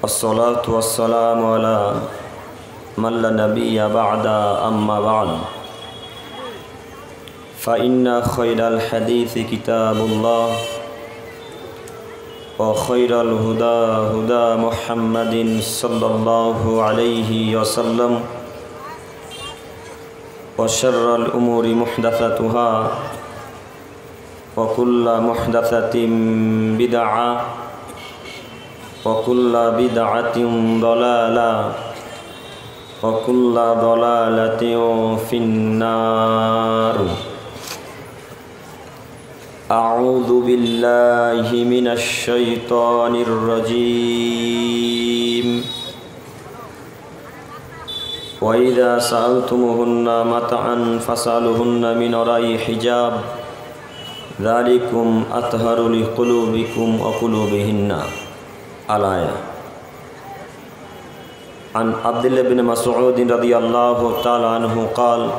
الصلاة والسلام على من لا نبي بعد أما بعد فإن خير الحديث كتاب الله وخير الهدى هدى محمد صلى الله عليه وسلم وشر الأمور محدثاتها وكل محدثة بدعة وكل بدعة ضلالة وكل ضلالة في النار أعوذ بالله من الشيطان الرجيم وإذا سألتموهن متاعا فاسألوهن من وراء حجاب ذلكم أطهر لقلوبكم وقلوبهن الآية. عن عبد الله بن مسعود رضي الله تعالى عنه قال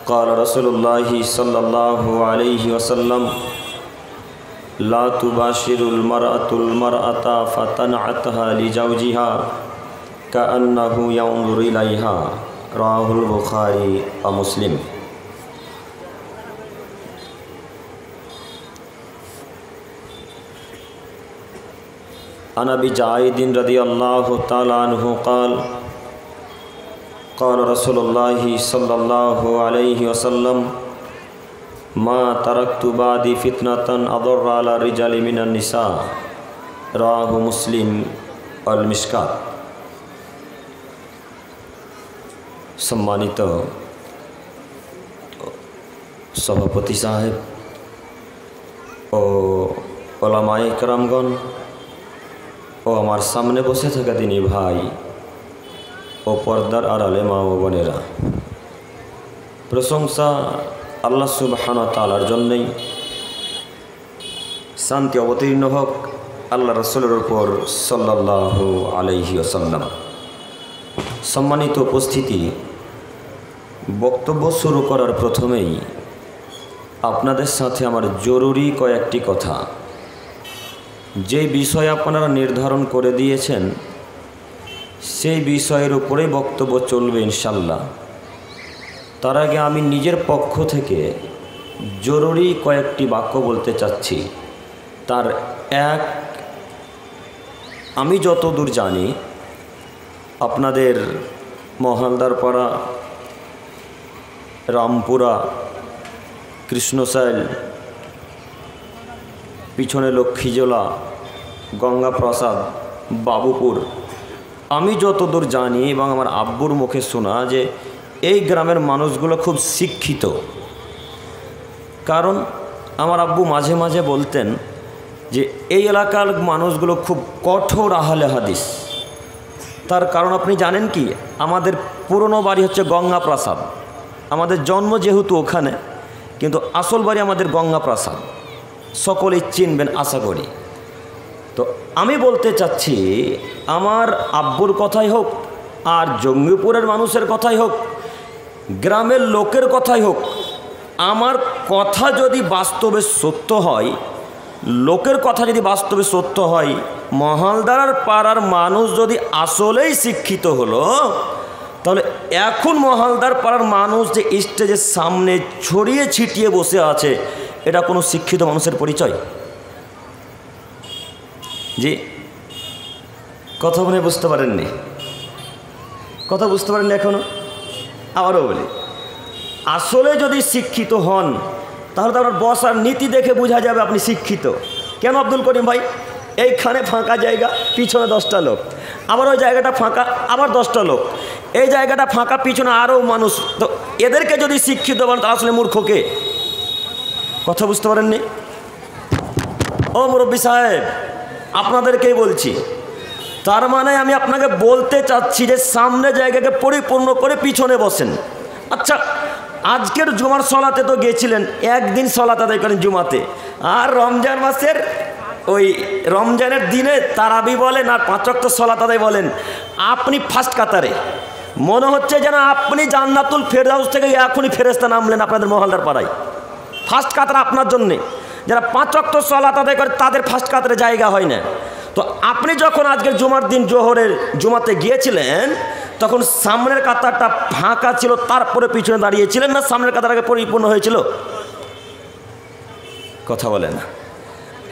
قال رسول الله صلى الله عليه وسلم لا تباشر المرأة المرأة فتنعتها لزوجها كأنه ينظر إليها رواه البخاري ومسلم. عن أبي جعيد رضي الله تعالى عنه قال قال رسول الله صلى الله عليه وسلم ما تركت بعدي فتنة أضر على الرجال من النساء رواه مسلم والمشكات. সম্মানিত সভাপতি সাহেব ও ওলামায়ে কেরামগণ ও আমার সামনে বসে থাকা দিনী ভাই ও পর্দার আড়ালে মা ও বোনেরা, প্রশংসা আল্লাহ সুবহানাহু ওয়া তাআলার জন্যই। শান্তি অবতীর্ণ হোক আল্লাহ রাসূলের উপর সাল্লাল্লাহু আলাইহি ওয়াসাল্লাম। সম্মানিত উপস্থিতি, বক্তব্য শুরু করার প্রথমেই আপনাদের সাথে আমার জরুরি কয়েকটি কথা, যে বিষয় আপনারা নির্ধারণ করে দিয়েছেন সেই বিষয়ের উপরেই বক্তব্য চলবে ইনশাল্লাহ। তার আগে আমি নিজের পক্ষ থেকে জরুরি কয়েকটি বাক্য বলতে চাচ্ছি। তার এক, আমি যতদূর জানি আপনাদের মহালদারপাড়া, রামপুরা, কৃষ্ণসাইল, পিছনে লক্ষ্মীজোলা, গঙ্গাপ্রসাদ, বাবুপুর, আমি যতদূর জানি এবং আমার আব্বুর মুখে শোনা যে এই গ্রামের মানুষগুলো খুব শিক্ষিত। কারণ আমার আব্বু মাঝে মাঝে বলতেন যে এই এলাকার মানুষগুলো খুব কঠোর আহলে হাদিস। তার কারণ আপনি জানেন কি, আমাদের পুরনো বাড়ি হচ্ছে গঙ্গাপ্রসাদ, আমাদের জন্ম যেহেতু ওখানে, কিন্তু আসল বাড়ি আমাদের গঙ্গাপ্রসাদ, সকলেই চিনবেন আশা করি। তো আমি বলতে চাচ্ছি, আমার আব্বুর কথাই হোক আর জঙ্গিপুরের মানুষের কথাই হোক, গ্রামের লোকের কথাই হোক, আমার কথা যদি বাস্তবে সত্য হয়, লোকের কথা যদি বাস্তবে সত্য হয়, মহালদার পাড়ার মানুষ যদি আসলেই শিক্ষিত হলো, তাহলে এখন মহালদার পাড়ার মানুষ যে স্টেজের সামনে ছড়িয়ে ছিটিয়ে বসে আছে, এটা কোনো শিক্ষিত মানুষের পরিচয়? জি, কথা মনে বুঝতে পারেননি? কথা বুঝতে পারেননি এখনো? আবারও বলি, আসলে যদি শিক্ষিত হন তাহলে তো আপনার বসার নীতি দেখে বোঝা যাবে আপনি শিক্ষিত। কেন আব্দুল করিম ভাই? এইখানে ফাঁকা জায়গা, পিছনে 10টা লোক, আবার ওই জায়গাটা ফাঁকা, আবার 10টা লোক, এই জায়গাটা ফাঁকা, পিছনে আরও মানুষ। তো এদেরকে যদি শিক্ষিত বলেন তা আসলে মূর্খকে। কথা বুঝতে পারেননি? ও মুরব্বী সাহেব, আপনাদেরকেই বলছি। তার মানে আমি আপনাকে বলতে চাচ্ছি যে সামনে জায়গাকে পরিপূর্ণ করে পিছনে বসেন। আচ্ছা, আজকের জুমার সলাতে তো গিয়েছিলেন, একদিন সলাত আদায় করেন জুমাতে, আর রমজান মাসের ওই রমজানের দিনে তারাবি বলেন আর 5 ওয়াক্ত সলাত আদায় বলেন, আপনি ফার্স্ট কাতারে। মনে হচ্ছে যেন আপনি জান্নাতুল ফেরদাউস থেকে এখনই ফেরেশতা নামলেন আপনাদের মহল্লার পাড়ায়। ফার্স্ট কাতার আপনার জন্যে, যারা 5 ওয়াক্ত সালাত আদায় করে তাদের ফার্স্ট কাতারে জায়গা হয় না। তো আপনি যখন আজকের জুমার দিন জোহরের জুমাতে গিয়েছিলেন তখন সামনের কাতারটা ফাঁকা ছিল, তারপরে পিছনে দাঁড়িয়েছিলেন, না সামনের কাতার আগে পরিপূর্ণ হয়েছিল? কথা বলে না।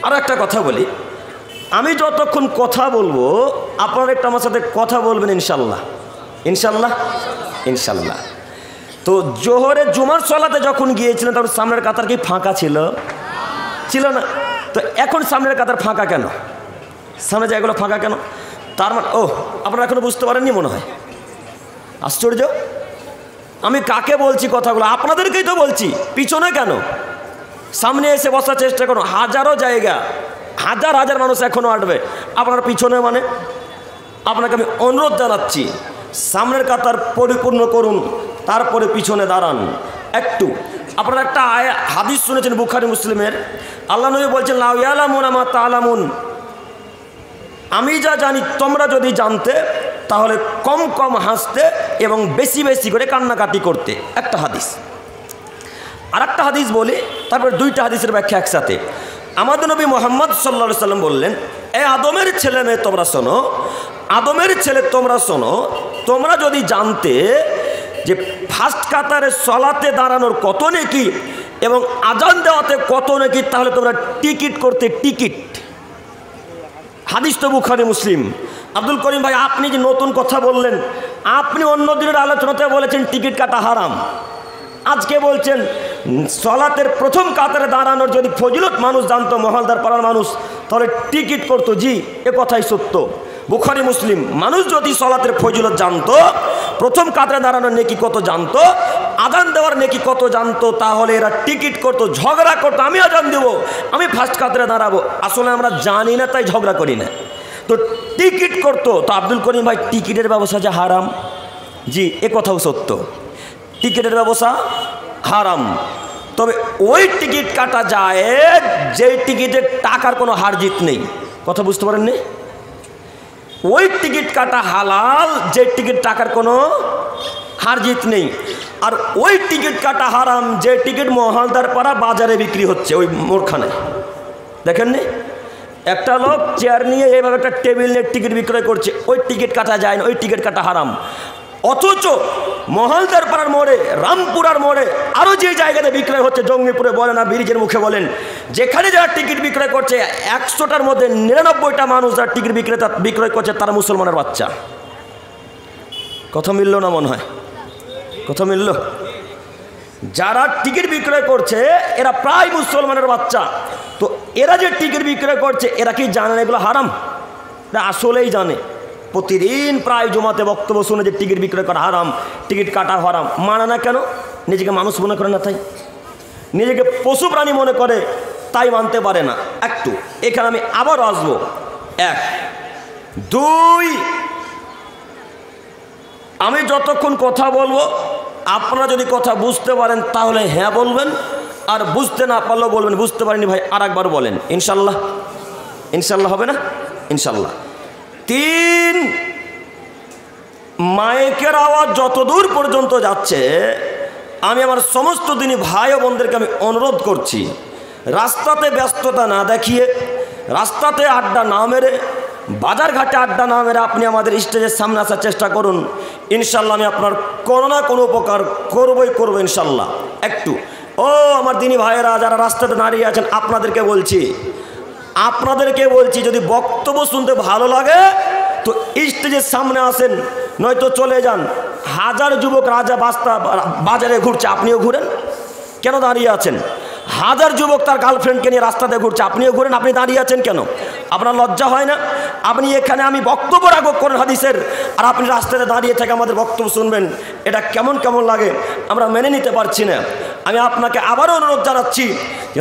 আর একটা কথা বলি, আমি যতক্ষণ কথা বলবো আপনারা একটু আমার সাথে কথা বলবেন ইনশাল্লাহ। ইনশাল্লাহ ইনশাল্লাহ। তো জোহরের জুমার সলাতে যখন গিয়েছিলেন তখন সামনের কাতার কি ফাঁকা ছিল? ছিল না। তো এখন সামনের কাতার ফাঁকা কেন? সামনে জায়গাগুলো ফাঁকা কেন? তার মানে আপনারা এখনো বুঝতে পারেননি মনে হয়। আশ্চর্য। আমি কাকে বলছি কথাগুলো? আপনাদেরকেই তো বলছি। পিছনে কেন? সামনে এসে বসার চেষ্টা করুন। হাজারো জায়গা, হাজার হাজার মানুষ এখনো আসবে, আপনার পিছনে মানে? আপনাকে আমি অনুরোধ জানাচ্ছি সামনের কাতার পরিপূর্ণ করুন, তারপরে পিছনে দাঁড়ান। একটু আপনারা একটা হাদিস শুনেছেন বুখারী মুসলিমের, আল্লাহ নবী বলছেন লা ইয়ালামুনা মা তা'লামুন, আমি যা জানি তোমরা যদি জানতে তাহলে কম কম হাসতে এবং বেশি বেশি করে কান্নাকাটি করতে। একটা হাদিস। আর একটা হাদিস বলি, তারপর দুইটা হাদিসের ব্যাখ্যা একসাথে। আমাদের নবী মুহাম্মদ সাল্লাল্লাহু আলাইহি সাল্লাম বললেন, এ আদমের ছেলে মেয়ে তোমরা শোনো, আদমের ছেলে তোমরা শোনো, তোমরা যদি জানতে যে ফার্স্ট কাতারে সলাতে দাঁড়ানোর কত নেকি এবং আজান দেওয়াতে কত নেকি, তাহলে তোমরা টিকিট করতে। টিকিট। হাদিস তো বুখারী মুসলিম। আব্দুল করিম ভাই, আপনি যে নতুন কথা বললেন, আপনি অন্য দিনের আলোচনাতে বলেছেন টিকিট কাটা হারাম, আজকে বলছেন সলাতের প্রথম কাতারে দাঁড়ানোর যদি ফজিলত মানুষ জানতো, মহলদার পাড়ার মানুষ, তাহলে টিকিট করতো। জি, এ কথাই সত্য। বুখারী মুসলিম। মানুষ যদি সলাতের ফজিলত জানতো, প্রথম কাতারে দাঁড়ানোর নেকি কত জানতো, আজান দেওয়ার নেকি কত জানতো, তাহলে এরা টিকিট করতো, ঝগড়া করতো, আমি আজান দেবো, আমি ফার্স্ট কাতারে দাঁড়াবো। আসলে আমরা জানি না তাই ঝগড়া করি না। তো টিকিট করতো। তো আব্দুল করিম ভাই, টিকিটের ব্যবসা যে হারাম, জি এ কথাও সত্য, টিকিটের ব্যবসা হারাম। তবে ওই টিকিট কাটা যায় যেই টিকিটের টাকার কোনো হার জিত নেই। কথা বুঝতে পারেননি? ওই টিকিট কাটা হালাল যে টিকিট টাকার কোনো হার জিত নেই। আর ওই টিকিট কাটা হারাম যে টিকিট মহলদার পাড়া বাজারে বিক্রি হচ্ছে, ওই মোড়খানে দেখেননি? একটা লোক চেয়ার নিয়ে এইভাবে একটা টেবিল নিয়ে টিকিট বিক্রয় করছে, ওই টিকিট কাটা যায় না, ওই টিকিট কাটা হারাম। অথচ মহলদার পাড়ার মোড়ে, রামপুরার মোড়ে, আরও যে জায়গাতে বিক্রয় হচ্ছে, জঙ্গিপুরে বলেন আর ব্রিজের মুখে বলেন, যেখানে যারা টিকিট বিক্রয় করছে 100টার মধ্যে 99টা মানুষ যারা টিকিট বিক্রয় করছে তারা মুসলমানের বাচ্চা। কথা মিলল না মনে হয়? কথা মিলল? যারা টিকিট বিক্রয় করছে এরা প্রায় মুসলমানের বাচ্চা। তো এরা যে টিকিট বিক্রয় করছে এরা কি জানে না এগুলো হারাম? না আসলেই জানে। প্রতিদিন প্রায় জমাতে বক্তব্য শুনে যে টিকিট বিক্রয় করা হারাম, টিকিট কাটা হারাম, মানে না কেন? নিজেকে মানুষ মনে করে না তাই, নিজেকে পশু প্রাণী মনে করে তাই মানতে পারে না। একটু এখানে আমি আবার আসবো। 1 2, আমি যতক্ষণ কথা বলবো আপনারা যদি কথা বুঝতে পারেন তাহলে হ্যাঁ বলবেন, আর বুঝতে না পারলেও বলবেন বুঝতে পারিনি ভাই, আর একবার বলেন। ইনশাল্লাহ। ইনশাল্লাহ হবে না? ইনশাল্লাহ। 3, মাইকের আওয়াজ যতদূর পর্যন্ত যাচ্ছে আমি আমার সমস্ত দিনী ভাই ও বোনদেরকে আমি অনুরোধ করছি, রাস্তাতে ব্যস্ততা না দেখিয়ে, রাস্তাতে আড্ডা না মেরে, বাজারঘাটে আড্ডা না মেরে আপনি আমাদের স্টেজের সামনে আসার চেষ্টা করুন। ইনশাল্লাহ আমি আপনার কোনো না কোনো উপকার করবই করবো ইনশাল্লাহ। একটু আমার দিনী ভাইয়েরা যারা রাস্তাতে দাঁড়িয়ে আছেন, আপনাদেরকে বলছি যদি বক্তব্য শুনতে ভালো লাগে তো স্টেজের সামনে আসেন, নয়তো চলে যান। হাজার যুবক বাজারে ঘুরছে, আপনিও ঘুরেন। কেন দাঁড়িয়ে আছেন? হাজার যুবক তার গার্লফ্রেন্ডকে নিয়ে রাস্তাতে ঘুরছে, আপনিও ঘুরেন, আপনি দাঁড়িয়ে আছেন কেন? আপনার লজ্জা হয় না? আপনি এখানে আমি বক্তব্য রাখবো কোরআন হাদিসের, আর আপনি রাস্তাতে দাঁড়িয়ে থেকে আমাদের বক্তব্য শুনবেন, এটা কেমন লাগে? আমরা মেনে নিতে পারছি না। আমি আপনাকে আবারও অনুরোধ জানাচ্ছি,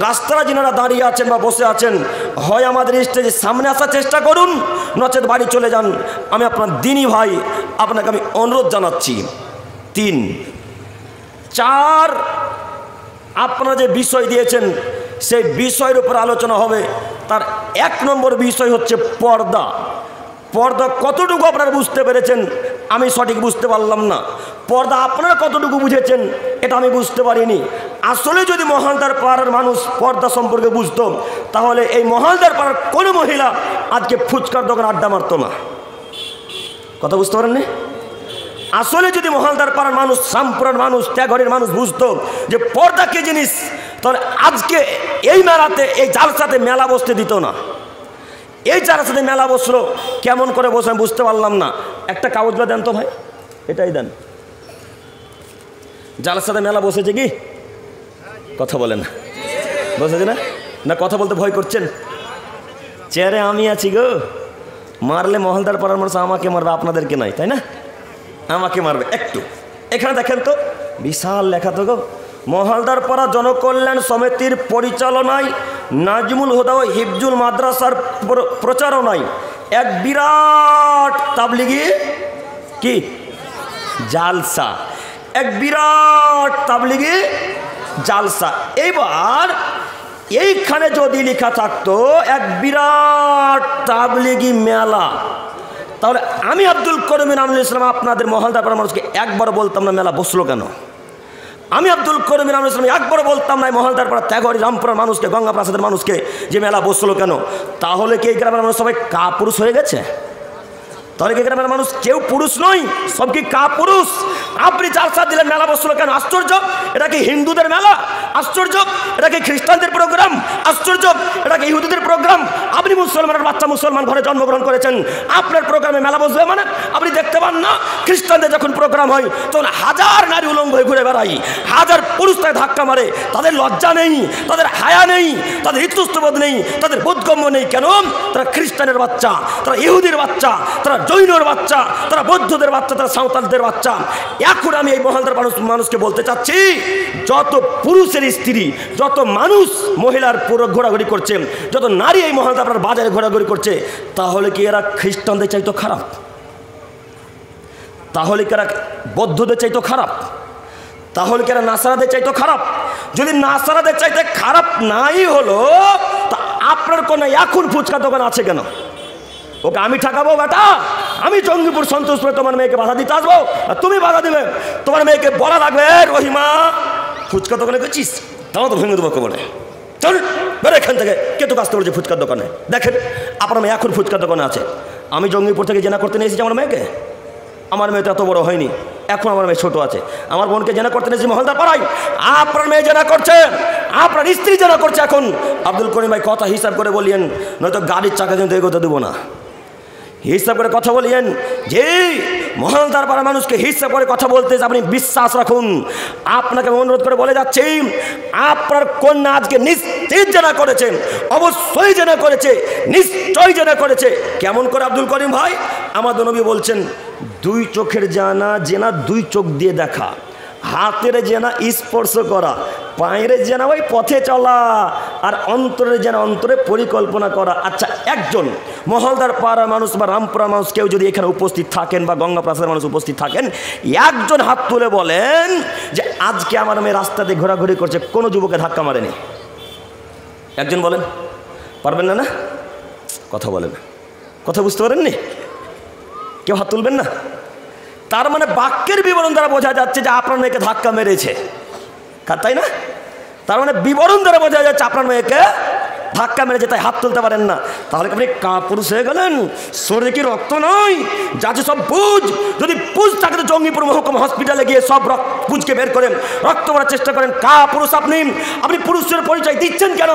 রাস্তায় যিনারা দাঁড়িয়ে আছেন বা বসে আছেন, হয় আমাদের স্টেজের সামনে আসার চেষ্টা করুন, নচেত বাড়ি চলে যান। আমি আপনার দিনী ভাই, আপনাকে আমি অনুরোধ জানাচ্ছি। 3 4, আপনারা যে বিষয় দিয়েছেন সেই বিষয়ের উপর আলোচনা হবে। তার 1 নম্বর বিষয় হচ্ছে পর্দা। পর্দা কতটুকু আপনারা বুঝতে পেরেছেন আমি সঠিক বুঝতে পারলাম না। পর্দা আপনারা কতটুকু বুঝেছেন এটা আমি বুঝতে পারিনি। আসলে যদি মহলদার পাড়ার মানুষ পর্দা সম্পর্কে বুঝতো তাহলে এই মহলদার পাড়ার কোনো মহিলা আজকে ফুচকার দোকান আড্ডা মারতো না। কথা বুঝতে পারেননি? আসলে যদি মহালদার পাড়ার মানুষ, রামপুরার মানুষ, ত্যাগরের মানুষ বুঝতো যে পর্দা কি জিনিস, তাহলে আজকে এই মেলাতে, এই জালসাতে মেলা বসতে দিত না। এই জালসাতে মেলা বসলো কেমন করে বসে আমি বুঝতে পারলাম না। একটা কাগজটা দেন তো ভাই, এটাই দেন। জালসাতে মেলা বসেছে কি? কথা বলে না, বসেছে না? না কথা বলতে ভয় করছেন? চেয়ারে আমি আছি গো, মারলে মহলদার পাড়ার মানুষ আমাকে মারবে, আপনাদেরকে নাই, তাই না? আমাকে মারবে একটু। এখানে দেখেন তো, বিশাল লেখা তো গো, মহলদার পাড়া জনকল্যাণ সমিতির পরিচালনায় নাজমুল হুদা ও হিফজুল মাদ্রাসার প্রচারণায় এক বিরাট তাবলিগি কি জালসা, এক বিরাট তাবলিগি জালসা। এইবার এইখানে যদি লেখা থাকতো এক বিরাট তাবলিগি মেলা, তাহলে আমি আব্দুল করিম ইনামুল ইসলাম আপনাদের মহলদার পাড়ার মানুষকে একবার বলতাম না মেলা বসলো কেন? আমি আব্দুল করিম ইনামুল ইসলাম একবার বলতাম না মহলদার পাড়া, ত্যাগরি, রামপুরার মানুষকে, গঙ্গা প্রাসাদের মানুষকে যে মেলা বসলো কেন? তাহলে কি এই গ্রামের মানুষ সবাই কাপুরুষ হয়ে গেছে? তাহলে কি গ্রামের মানুষ কেউ পুরুষ নয়, সব কি কাপুরুষ? আপনি জালসা দিলেন, মেলা বসলো কেন? আশ্চর্য! এটা কি হিন্দুদের মেলা? আশ্চর্য! এটা কি খ্রিস্টানদের প্রোগ্রাম? আশ্চর্য! এটা কি ইহুদিদের প্রোগ্রাম? আপনি মুসলমানের বাচ্চা, মুসলমান ঘরে জন্মগ্রহণ করেছেন, আপনার প্রোগ্রামে মেলা বসবে মানে? আপনি দেখতে পান না খ্রিস্টানদের যখন প্রোগ্রাম হয় তখন হাজার নারী উলঙ্গ হয়ে ঘুরে বেড়াই, হাজার পুরুষ তাকে ধাক্কা মারে। তাদের লজ্জা নেই, তাদের হায়া নেই, তাদের ইতস্তবোধ নেই, তাদের বোধগম্য নেই। কেন? তারা খ্রিস্টানের বাচ্চা, তারা ইহুদির বাচ্চা, তারা জৈনর বাচ্চা, তারা বৌদ্ধদের বাচ্চা, তারা সাঁওতালদের বাচ্চা। এখন আমি এই মহলদার মানুষকে বলতে চাচ্ছি, যত পুরুষের স্ত্রী, যত মানুষ মহিলার পুরো ঘোরাঘুরি করছে, যত নারী এই মহলদার বাজারে ঘোরাঘুরি করছে, তাহলে কি এরা খ্রিস্টানদের চাইতো খারাপ? তাহলে কি এরা বৌদ্ধদের চাইতো খারাপ? তাহলে কি এরা নাসারাদের চাইতো খারাপ? যদি নাসারাদের চাইতে খারাপ নাই হলো, তা আপনার কোনো এখন ফুচকা দোকান আছে কেন? ওকে আমি ঠকাবো বেটা? আমি জঙ্গিপুর সন্তোষপুরে তোমার মেয়েকে বাধা দিতে আসবো আর তুমি বাধা দেবে? তোমার মেয়েকে বলা লাগবে, রহিমা ফুচকা দোকানে গেছিস, তাও তো ভেঙে দেবো কবনে, চল বেরো এখান থেকে। কে তো কাজ করছে ফুচকার দোকানে? দেখেন আপনার মেয়ে এখন ফুচকার দোকানে আছে। আমি জঙ্গিপুর থেকে জেনা করতে নিয়ে এসেছি আমার মেয়েকে। আমার মেয়ে তো এত বড় হয়নি, এখন আমার মেয়ে ছোট আছে। আমার বোনকে জেনা করতে নিয়েছি মহলদার পাড়ায়, আপনার মেয়ে জেনা করছে, আপনার স্ত্রী জেনা করছে। এখন আব্দুল করিম ভাই কথা হিসাব করে বলিয়েন, নয়তো গাড়ির চাকা কিন্তু এগোতে দেবো না। হিসাব করে কথা বলিয়েন, যে মহলদার পাড়ার মানুষকে হিসাব করে কথা বলতে আপনি বিশ্বাস রাখুন। আপনাকে অনুরোধ করে বলে যাচ্ছি, আপনার কন্যা আজকে নিশ্চিত জেনা করেছে, অবশ্যই জেনা করেছে, নিশ্চয়ই জেনা করেছে। কেমন করে আব্দুল করিম ভাই? আমাদের নবী বলছেন, দুই চোখের জানা জেনা দুই চোখ দিয়ে দেখা, হাতের জেনা স্পর্শ করা, পায়ের জেনা ওই পথে চলা, আর অন্তরের জেনা অন্তরে পরিকল্পনা করা। আচ্ছা, একজন মহলদার পাড়ার মানুষ বা রামপুরা মানুষ কেউ যদি এখানে উপস্থিত থাকেন বা গঙ্গা প্রাসাদের মানুষ উপস্থিত থাকেন, একজন হাত তুলে বলেন যে আজকে আমার মেয়ে রাস্তাতে ঘোরাঘুরি করছে, কোনো যুবকে ধাক্কা মারেনি? একজন বলেন, পারবেন না? না কথা বলেন, কথা বুঝতে পারেননি? কেউ হাত তুলবেন না? তার মানে বাক্যের বিবরণ দ্বারা বোঝা যাচ্ছে যে আপনার মেয়েকে ধাক্কা মেরেছে, তাই না? তার মানে বিবরণ দ্বারা বোঝা যাচ্ছে আপনার মেয়েকে ধাক্কা মেরেছে, তাই হাত তুলতে পারেন না। তাহলে আপনি কাপুরুষ হয়ে গেলেন? শরীরে কি রক্ত নয়? যাচ্ছে সব বুঝ। যদি বুঝ থাকে তো জঙ্গিপুর মহকুমা হসপিটালে গিয়ে সব বুঝকে বের করেন, রক্ত করার চেষ্টা করেন। কাপুরুষ আপনি? আপনি পুরুষের পরিচয় দিচ্ছেন কেন?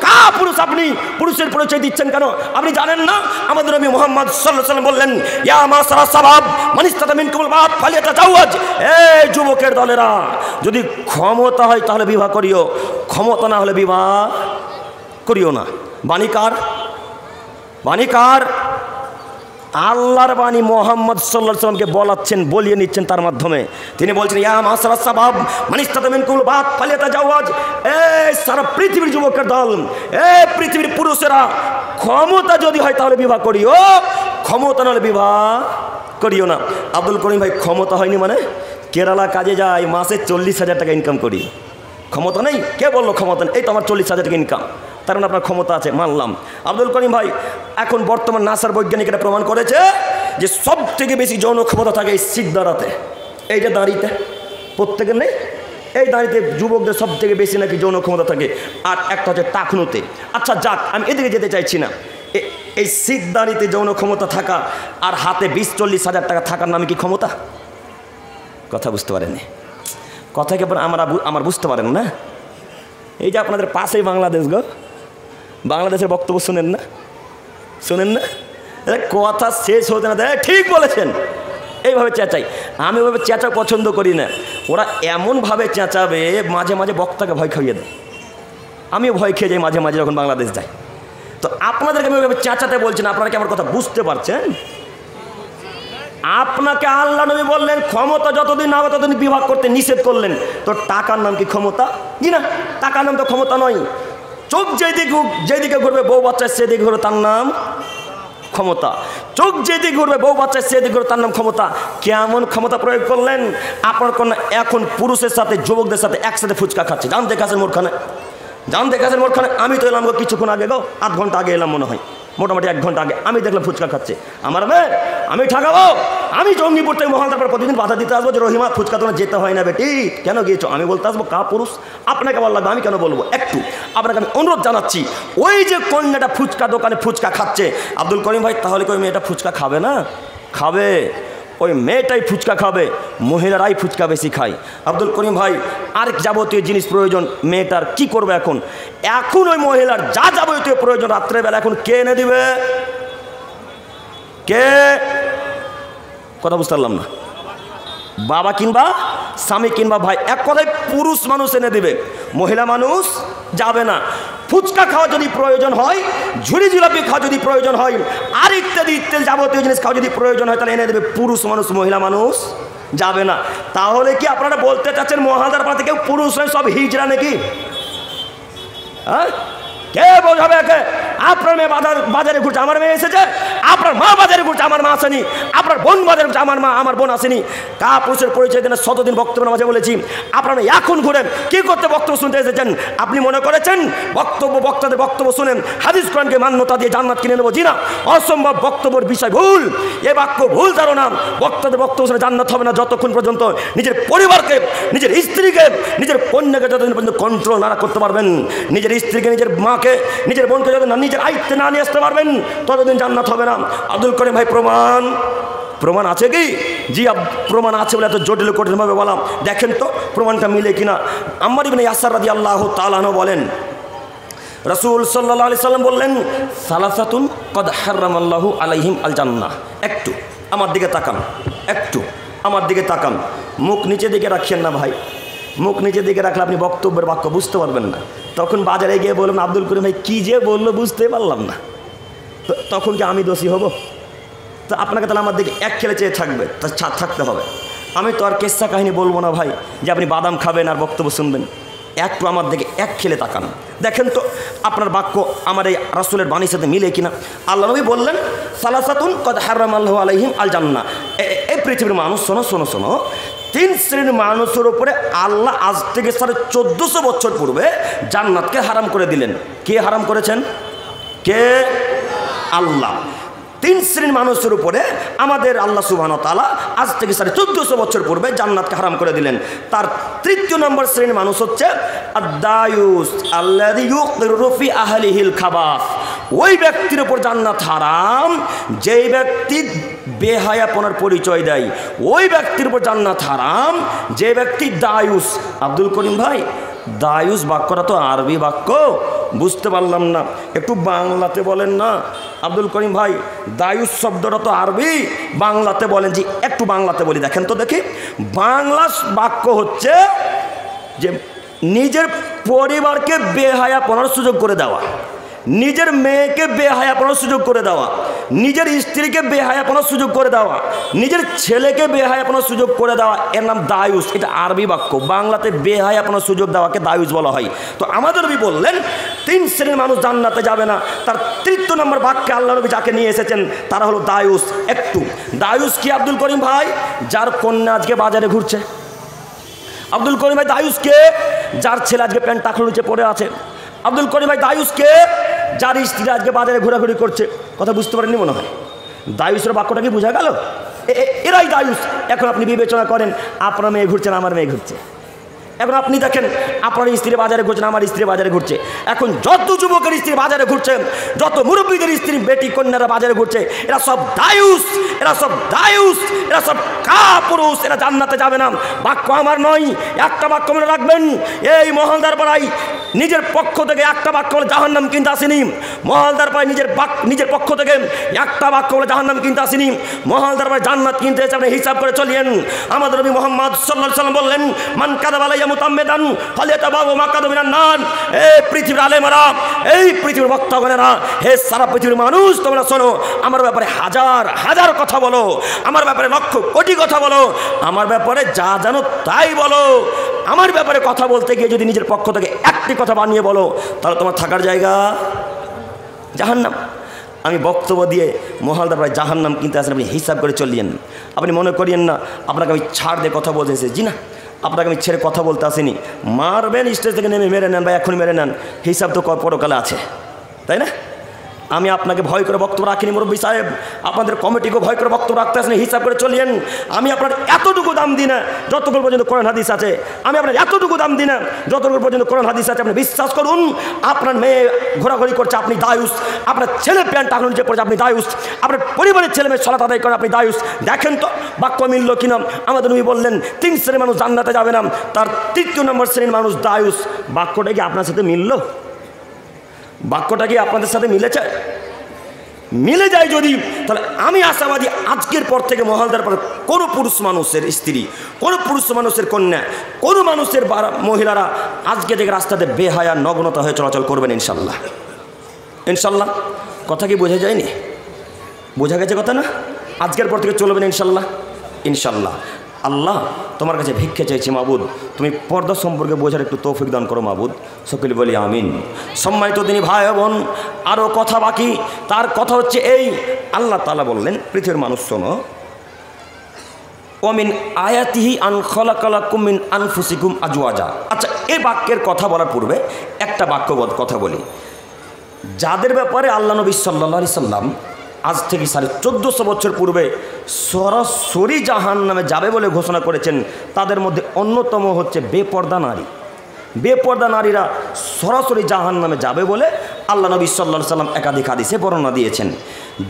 কাপুরুষ আপনি? পুরুষের পরিচয় দিচ্ছেন কেন? আপনি জানেন না আমাদের নবী মুহাম্মদ সাল্লাল্লাহু আলাইহি ওয়াসাল্লাম বললেন, ইয়া মাসারা সাবাব মান ইসতাতা মিনকুমুল বাত ফালিয়াতাজাওয়াজ। এই যুবকের দলেরা, যদি ক্ষমতা হয় তাহলে বিবাহ করিও, ক্ষমতা না হলে বিবাহ করিও না। বাণী কার? বাণী কার? আল্লাহর বাণী মুহাম্মদ সাল্লাল্লাহু আলাইহি ওয়াসাল্লামকে বলাচ্ছেন, বলিয়ে নিচ্ছেন তার মাধ্যমে। তিনি বলছেন, ইয়া মাসারা সাবাব মান ইসতাতা মিনকুমুল বাত ফালিয়াতাজাওয়াজ। এই সারা পৃথিবীর যুবকের দল, এই পৃথিবীর পুরুষেরা, ক্ষমতা যদি হয় তাহলে বিবাহ করিও, ক্ষমতা না হলে বিবাহ করিও না। আব্দুল করিম ভাই, ক্ষমতা হয়নি মানে? কেরালা কাজে যাই, মাসে 40,000 টাকা ইনকাম করি, ক্ষমতা নেই? কে বললো ক্ষমতা নেই? এই তো আমার 40,000 টাকা ইনকাম, তার মানে আপনার ক্ষমতা আছে, মানলাম। আব্দুল করিম ভাই, এখন বর্তমান নাসার বৈজ্ঞানিকরা প্রমাণ করেছে যে সব থেকে বেশি যৌন ক্ষমতা থাকে এই সিদ্ধারাতে, এইটা দাঁড়িতে, প্রত্যেকের নেই? এই দাঁড়িতে যুবকদের সব থেকে বেশি নাকি যৌন ক্ষমতা থাকে, আর একটা হচ্ছে টাকনুতে। আচ্ছা যাক, আমি এদিকে যেতে চাইছি না। এই সিদ্ধারিতে যৌন ক্ষমতা থাকা আর হাতে 20-40 হাজার টাকা থাকার নামে কি ক্ষমতা? কথা বুঝতে পারেননি? কথা কি আমার বুঝতে পারেন না? এই যে আপনাদের পাশেই বাংলাদেশ গো, বাংলাদেশের বক্তব্য শোনেন না? শোনেন না? কথা শেষ হতে না দেয়। ঠিক বলেছেন, এইভাবে চেঁচাই। আমি ওইভাবে চেঁচা পছন্দ করি না। ওরা এমনভাবে চেঁচাবে মাঝে মাঝে বক্তাকে ভয় খাইয়ে দেয়। আমিও ভয় খেয়ে যাই মাঝে মাঝে যখন বাংলাদেশ যাই। তো আপনাদেরকে আমি ওইভাবে চেঁচাতে বলছি না, আপনারা কি আমার কথা বুঝতে পারছেন? আপনাকে আল্লাহ নবী বললেন ক্ষমতা যতদিন না হবে ততদিন বিভাগ করতে নিষেধ করলেন। তো টাকার নাম কি ক্ষমতা? জি না, টাকার নাম তো ক্ষমতা নয়। চোখ যেদিকে ঘুরবে বউ বাচ্চা সেদিকে ঘুরবে তার নাম ক্ষমতা। চোখ যেদিকে ঘুরবে বউ বাচ্চা সেদিকে ঘুরবে তার নাম ক্ষমতা। কেমন ক্ষমতা প্রয়োগ করলেন? আপনার কন্যা এখন পুরুষের সাথে যুবকদের সাথে একসাথে ফুচকা খাচ্ছে। জান দেখাছেন মোরখানে, জান দেখাছেন মোরখানে। আমি তো এলাম গো কিছুক্ষণ আগে গো, 8 ঘন্টা আগে এলাম মনে হয়, মোটামুটি 1 ঘন্টা আগে আমি দেখলাম ফুচকা খাচ্ছে। আমার মেয়ে আমি ঠাকাবো? আমি জঙ্গিপুর থেকে মহালদার পর প্রতিদিন বাধা দিতে আসবো যে রহিমা ফুচকা তোমার যেতে হয় না বেটি, কেন গিয়েছো? আমি বলতে আসবো কা পুরুষ? আপনাকে বল লাগবে, আমি কেন বলবো? একটু আপনাকে আমি অনুরোধ জানাচ্ছি, ওই যে কন্যাটা ফুচকা দোকানে ফুচকা খাচ্ছে, আব্দুল করিম ভাই তাহলে কি ওই মেয়েটা ফুচকা খাবে না? খাবে। ওই মেয়েটাই ফুচকা খাবে, মহিলারাই ফুচকা বেশি খায়। আব্দুল করিম ভাই আর যাবতীয় জিনিস প্রয়োজন মেয়েটার কি করবে এখন? এখন ওই মহিলার যা যাবতীয় প্রয়োজন রাত্রেবেলা এখন কে এনে দিবে? কে? কথা বুঝতে পারলাম না। বাবা কিংবা স্বামী কিংবা ভাই, এক কথায় পুরুষ মানুষ এনে দিবে, মহিলা মানুষ যাবে না। ফুচকা খাওয়া যদি প্রয়োজন হয়, ঝুড়ি জিলাপি খাওয়া যদি প্রয়োজন হয়, আর ইত্যাদি ইত্যাদি যাবতীয় জিনিস খাওয়া যদি প্রয়োজন হয়, তাহলে এনে দেবে পুরুষ মানুষ, মহিলা মানুষ যাবে না। তাহলে কি আপনারা বলতে চাচ্ছেন মহাদার পাড়াতে কেউ পুরুষ নয়, সব হিজড়া নাকি? হ্যাঁ, কে বোঝাবে একে? আপনার মেয়ে বাজারে ঘুরছে, আমার মেয়ে এসেছে। আপনার মা বাজারে ঘুরছে, আমার মা আসেনি। আপনার বোন বাজারে ঘুরছে, আমার মা আমার বোন আসেনি। কা পুরুষের পরিচয় দেন শতদিন বক্তব্যের মাঝে বলেছি। আপনারা এখন ঘুরেন কি করতে? বক্তব্য শুনতে এসেছেন। আপনি মনে করেছেন বক্তাদের বক্তব্য শুনেন হাদিস কোরআনকে মান্যতা দিয়ে জান্নাত কিনে নেবো? জি না, অসম্ভব। বক্তব্যের বিষয় ভুল, এ বাক্য ভুল ধারণা। বক্তাদের বক্তব্য শুনে জান্নাত হবে না যতক্ষণ পর্যন্ত নিজের পরিবারকে, নিজের স্ত্রীকে, নিজের কন্যাকে যতদিন পর্যন্ত কন্ট্রোল না করতে পারবেন, নিজের স্ত্রীকে, নিজের মাকে, নিজের বোনকে যতদিন না নিজের আয়ত্তে না নিয়ে আসতে পারবেন, ততদিন জান্নাত হবে না। আব্দুল করিম ভাই প্রমাণ আছে কি? জি প্রমাণ আছে বলে এত জটিল কঠিনভাবে বললাম। দেখেন তো প্রমাণটা মিলে কিনা। আম্মার ইবনে ইয়াসার রাদিয়াল্লাহু তাআলা আনহু বলেন, রাসূল সাল্লাল্লাহু আলাইহি সাল্লাম বললেন, সালাসাতুন কদ হারামাল্লাহু আলাইহিম আল জান্নাহ। একটু আমার দিকে তাকান, একটু আমার দিকে তাকান। মুখ নিচে দিকে রাখেন না ভাই, মুখ নিচের দিকে রাখলে আপনি বক্তব্যের বাক্য বুঝতে পারবেন না। তখন বাজারে গিয়ে বলবেন আব্দুল করিম ভাই কী যে বললো বুঝতে পারলাম না, তখন কি আমি দোষী হব? তো আপনাকে তাহলে আমার দিকে এক খেলে চেয়ে থাকতে হবে। আমি তো আর কেসা কাহিনী বলবো না ভাই যে আপনি বাদাম খাবেন আর বক্তব্য শুনবেন। একটু আমার দিকে এক খেলে তাকান, দেখেন তো আপনার বাক্য আমার এই রাসূলের বাণীর সাথে মিলে কিনা। আল্লাহ নবী বললেন, সালাসাতুন কদ হারামাল্লাহু আলাইহিম আল জান্নাহ। এই পৃথিবীর মানুষ শোনো, 3 শ্রেণীর মানুষের উপরে আল্লাহ আজ থেকে 1450 বছর পূর্বে জান্নাতকে হারাম করে দিলেন। কে হারাম করেছেন? কে? আল্লাহ। 3 শ্রেণীর মানুষের উপরে আমাদের আল্লাহ সুবহানাহু ওয়া তাআলা আজ থেকে 1450 বছর পূর্বে জান্নাতকে হারাম করে দিলেন। তার 3য় নম্বর শ্রেণীর মানুষ হচ্ছে আদ-দায়ুস আল্লাযী ইউকিরু ফি আহলিহিল খাবাস। ওই ব্যক্তির উপর জান্নাত হারাম যেই ব্যক্তি বেহায়াপনার পরিচয় দেয়। ওই ব্যক্তির উপর জান্নাত হারাম যে ব্যক্তি দায়ুস। আব্দুল করিম ভাই দায়ুস বাক্যটা তো আরবি বাক্য, বুঝতে পারলাম না, একটু বাংলাতে বলেন না। আব্দুল করিম ভাই দায়ুস শব্দটা তো আরবি, বাংলাতে বলেন। জি একটু বাংলাতে বলি, দেখেন তো দেখি। বাংলা বাক্য হচ্ছে যে নিজের পরিবারকে বেহায়াপনার সুযোগ করে দেওয়া, নিজের মেয়েকে বেহায়াপনার সুযোগ করে দেওয়া, নিজের স্ত্রীকে বেহায়াপনার সুযোগ করে দেওয়া, নিজের ছেলেকে বেহায়াপনার সুযোগ করে দেওয়া, এর নাম দায়ুস। এটা আরবি বাক্য, বাংলাতে বেহায়াপনার সুযোগ দেওয়াকে দায়ুস বলা হয়। তো আমাদের নবী বললেন 3 শ্রেণীর মানুষ জান্নাতে যাবে না। তার 3য় নম্বর বাক্যে আল্লাহ নবী যাকে নিয়ে এসেছেন তারা হলো দায়ুস। একটু দায়ুস কি আব্দুল করিম ভাই? যার কন্যা আজকে বাজারে ঘুরছে। আব্দুল করিম ভাই দায়ুস কে? যার ছেলে আজকে প্যান্ট টাকলু নিচে পড়ে আছে। আব্দুল করিম ভাই দায়ুস কে? যার স্ত্রী আজকে বাজারে ঘোরাঘুরি করছে। কথা বুঝতে পারেননি মনে হয়। দায়ুসের বাক্যটা কি বোঝা গেল? এরাই দায়ুস। এখন আপনি বিবেচনা করেন, আপনার মেয়ে ঘুরছে না আমার মেয়ে ঘুরছে, এখন আপনি দেখেন, আপনার স্ত্রী বাজারে ঘুরছেন, আমার স্ত্রী বাজারে ঘুরছে। এখন যত যুবকের স্ত্রী বাজারে ঘুরছে, যত মুরব্বীদের স্ত্রী বেটি কন্যারা বাজারে ঘুরছে, এরা সব দায়ুস, এরা সব দায়ুস, এরা সব কাপুরুষ, এরা জান্নাতে যাবে না। বাক্য আমার নয়, একটা বাক্য মনে রাখবেন। এই মহলদার পাড়ায় নিজের পক্ষ থেকে একটা বাক্য বলে জাহান্নাম কিনতে আসেনি। মহলদার পাড়ায় নিজের পক্ষ থেকে একটা বাক্য বলে জাহান্নাম কিনতে আসেনি। মহলদার পাড়ায় জান্নাত কিনতে এসে আপনি হিসাব করে চলিয়েন। আমাদের নবী মুহাম্মদ সাল্লাল্লাহু আলাইহি ওয়াসাল্লাম বললেন, মান কাযাবা আলাইয়া মুতাম্মিদান ফালিয়াতাবাওয়া মাকাদাহু মিনান নার। এই পৃথিবীর আলেমেরা, এই পৃথিবীর বক্তাগণেরা, হে সারা পৃথিবীর মানুষ, তোমরা শোনো, আমার ব্যাপারে হাজার হাজার কথা বলো, আমার ব্যাপারে লক্ষ কোটি কথা বলো, আমার ব্যাপারে যা জানো তাই বলো। আমার ব্যাপারে কথা বলতে গিয়ে যদি নিজের পক্ষ থেকে একটি কথা বানিয়ে বলো, তাহলে তোমার থাকার জায়গা জাহান্নাম। আমি বক্তব্য দিয়ে মহলদার প্রায় জাহান্নাম কিনতে আসেন, আপনি হিসাব করে চলিয়েন। আপনি মনে করিয়েন না আপনাকে আমি ছাড় দিয়ে কথা বলতে এসেছি। জি না, আপনাকে আমি ছেড়ে কথা বলতে আসিনি। মারবেন, স্টেজ থেকে নেমে মেরে নেন বা এখনই মেরে নেন, হিসাব তো পরকালে আছে, তাই না? আমি আপনাকে ভয় করে বক্তব্য রাখিনি মুরব্বী সাহেব, আপনাদের কমিটিকেও ভয় করে বক্তব্য রাখতে আসেন, হিসাব করে চলিয়েন। আমি আপনার এতটুকু দাম দিই না যতক্ষণ পর্যন্ত কোরআন হাদিস আছে। আমি আপনার এতটুকু দাম দিই না যতক্ষণ পর্যন্ত কোরআন হাদিস আছে। আপনি বিশ্বাস করুন, আপনার মেয়ে ঘোরাঘুরি করছে, আপনি দায়ুস। আপনার ছেলে প্যান্ট টাকানো নিচে পড়ছে, আপনি দায়ুস। আপনার পরিবারের ছেলে মেয়ে সালাত আদায় করে, আপনি দায়ুস। দেখেন তো বাক্য মিলল কিনা। আমাদের নবী বললেন 3 শ্রেণীর মানুষ জান্নাতে যাবে না, তার 3 নম্বর শ্রেণীর মানুষ দায়ুস। বাক্যটা কি আপনার সাথে মিলল? বাক্যটা কি আপনাদের সাথে মিলেছে? মিলে যায় যদি, তাহলে আমি আশাবাদী আজকের পর থেকে মহলদার পর কোনো পুরুষ মানুষের স্ত্রী, কোনো পুরুষ মানুষের কন্যা, কোনো মানুষের মহিলারা আজকে থেকে রাস্তাতে বেহায়া নগ্নতা হয়ে চলাচল করবেন ইনশাল্লাহ। ইনশাল্লাহ কথা কি বোঝা যায়নি? বোঝা গেছে কথা না? আজকের পর থেকে চলবেন ইনশাল্লাহ। ইনশাল্লাহ আল্লাহ তোমার কাছে ভিক্ষে চাইছি মাবুদ, তুমি পর্দা সম্পর্কে বোঝার একটু তৌফিক দান করো মাবুদ। সকলে বলি আমিন। সম্মানিত তিনি ভাই বোন, আরও কথা বাকি। তার কথা হচ্ছে এই, আল্লাহ তাআলা বললেন পৃথিবীর মানুষ শোনো, ওমিন আয়াতিহি আন খালাকালাকুম মিন আনফুসিকুম আজওয়াজা। আচ্ছা, এই বাক্যের কথা বলার পূর্বে একটা বাক্যবোধ কথা বলি। যাদের ব্যাপারে আল্লাহ নবী সাল্লাল্লাহু আলাইহি সাল্লাম আজ থেকে 1450 বছর পূর্বে সরাসরি জাহান্নামে যাবে বলে ঘোষণা করেছেন, তাদের মধ্যে অন্যতম হচ্ছে বেপর্দা নারী। বেপর্দা নারীরা সরাসরি জাহান্নামে যাবে বলে আল্লাহ নবী সাল্লাল্লাহু আলাইহি সাল্লাম একাধিক হাদিসে বর্ণনা দিয়েছেন।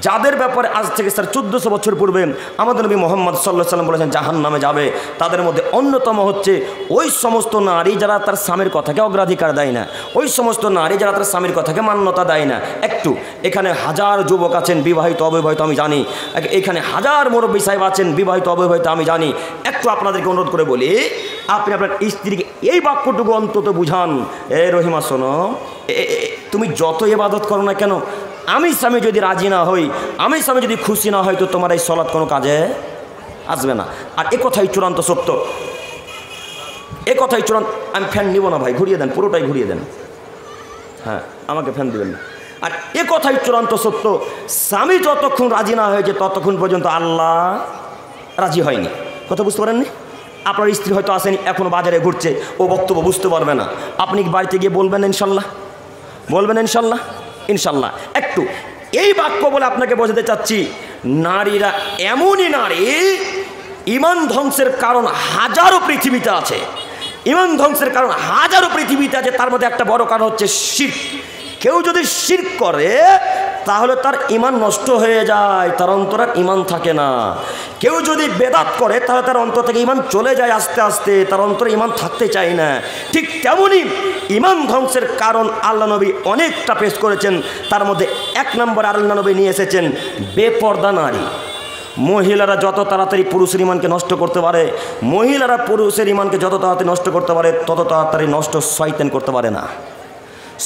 যাদের ব্যাপারে আজ থেকে 1450 বছর পূর্বে আমাদের নবী মুহাম্মদ সাল্লাল্লাহু আলাইহি সাল্লাম বলেছেন জাহান্নামে যাবে, তাদের মধ্যে অন্যতম হচ্ছে ওই সমস্ত নারী যারা তার স্বামীর কথাকে অগ্রাধিকার দেয় না, ওই সমস্ত নারী যারা তার স্বামীর কথাকে মান্যতা দেয় না। একটু এখানে হাজার যুবক আছেন বিবাহিত অবিবাহিত আমি জানি, এখানে হাজার মুরব্বী সাহেব আছেন বিবাহিত অবিবাহিত আমি জানি। একটু আপনাদেরকে অনুরোধ করে বলি, আপনি আপনার স্ত্রীকে এই বাক্যটুকু অন্তত বুঝান, এ রহিমা শোনো, তুমি যত ইবাদত করো না কেন, আমি স্বামী যদি রাজি না হই, আমি স্বামী যদি খুশি না হয়, তো তোমার এই সলাৎ কোনো কাজে আসবে না। আর এ কথাই চূড়ান্ত সত্য, এ কথাই চূড়ান্ত। আমি ফ্যান নিব না ভাই, ঘুরিয়ে দেন, পুরোটাই ঘুরিয়ে দেন। হ্যাঁ, আমাকে ফ্যান দিবেন না। আর এ কথাই চূড়ান্ত সত্য, স্বামী যতক্ষণ রাজি না হয়েছে ততক্ষণ পর্যন্ত আল্লাহ রাজি হয়নি। কথা বুঝতে পারেননি? আপনার স্ত্রী হয়তো আসেনি, এখনও বাজারে ঘুরছে, ও বক্তব্য বুঝতে পারবে না, আপনি বাড়িতে গিয়ে বলবেন ইনশাল্লাহ, বলবেন ইনশাল্লাহ। ইনশাল্লাহ একটু এই বাক্য বলে আপনাকে বোঝাতে চাচ্ছি, নারীরা এমনই নারী, ইমান ধ্বংসের কারণ হাজারো পৃথিবীতে আছে, ইমান ধ্বংসের কারণ হাজারো পৃথিবীতে আছে। তার মধ্যে একটা বড় কারণ হচ্ছে শিরক। কেউ যদি শিরক করে তাহলে তার ইমান নষ্ট হয়ে যায়, তার অন্তরের ইমান থাকে না। কেউ যদি বেদাত করে তাহলে তার অন্তর থেকে ইমান চলে যায় আস্তে আস্তে, তার অন্তরে ইমান থাকতে চায় না। ঠিক তেমনই ইমান ধ্বংসের কারণ আল্লাহ নবী অনেকটা পেশ করেছেন। তার মধ্যে 1 নম্বর আল্লাহ নবী নিয়ে এসেছেন বেপর্দা নারী। মহিলারা যত তাড়াতাড়ি পুরুষের ইমানকে নষ্ট করতে পারে, মহিলারা পুরুষের ইমানকে যত তাড়াতাড়ি নষ্ট করতে পারে, তত তাড়াতাড়ি নষ্ট শয়তান করতে পারে না।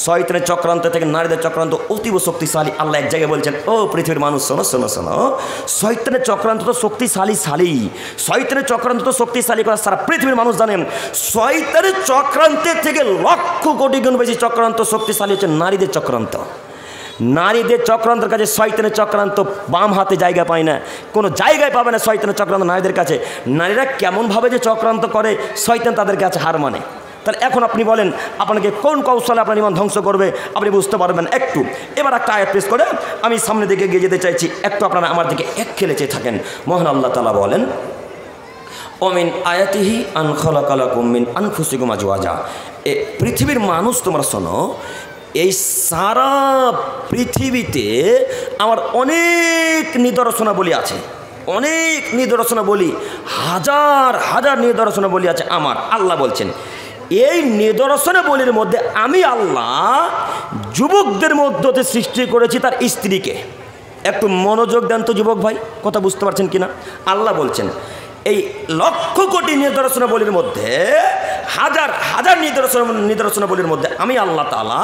শয়তানের চক্রান্ত থেকে নারীদের চক্রান্ত অতীব শক্তিশালী। আল্লাহ এক জায়গায় বলছেন, ও পৃথিবীর মানুষ শোনো শোনো শোনো, শয়তানের চক্রান্ত তো শক্তিশালী, শয়তানের চক্রান্ত তো শক্তিশালী করা সারা পৃথিবীর মানুষ জানেন। শয়তানের চক্রান্তের থেকে লক্ষ কোটি গুণ বেশি চক্রান্ত শক্তিশালী হচ্ছে নারীদের চক্রান্ত। নারীদের চক্রান্তের কাছে শয়তানের চক্রান্ত বাম হাতে জায়গা পায় না, কোনো জায়গায় পাবে না শয়তানের চক্রান্ত নারীদের কাছে। নারীরা কেমনভাবে যে চক্রান্ত করে, শয়তান তাদের কাছে হার মানে। তাহলে এখন আপনি বলেন, আপনাকে কোন কৌশলে আপনার ইমান ধ্বংস করবে আপনি বুঝতে পারবেন। একটু এবার একটা আয়াত পেশ করে আমি সামনের দিকে এগিয়ে যেতে চাইছি, একটু আপনারা আমার দিকে এক খেলে চেয়ে থাকেন। মহান আল্লাহ তাআলা বলেন, অমিন আয়াতিহি আন খালাকা লাকুম মিন আনফুসিকুম আজওয়াজা। এ পৃথিবীর মানুষ তোমরা শোনো, এই সারা পৃথিবীতে আমার অনেক নিদর্শনাবলী আছে, অনেক নিদর্শনাবলী, হাজার হাজার নিদর্শনাবলী আছে আমার। আল্লাহ বলছেন এই নিদর্শনাবলীর মধ্যে আমি আল্লাহ যুবকদের মধ্যে সৃষ্টি করেছি তার স্ত্রীকে। একটু মনোযোগ দেন তো যুবক ভাই, কথা বুঝতে পারছেন কিনা? আল্লাহ বলছেন এই লক্ষ কোটি নিদর্শনাবলীর মধ্যে হাজার হাজার নিদর্শনাবলীর মধ্যে আমি আল্লাহ তাআলা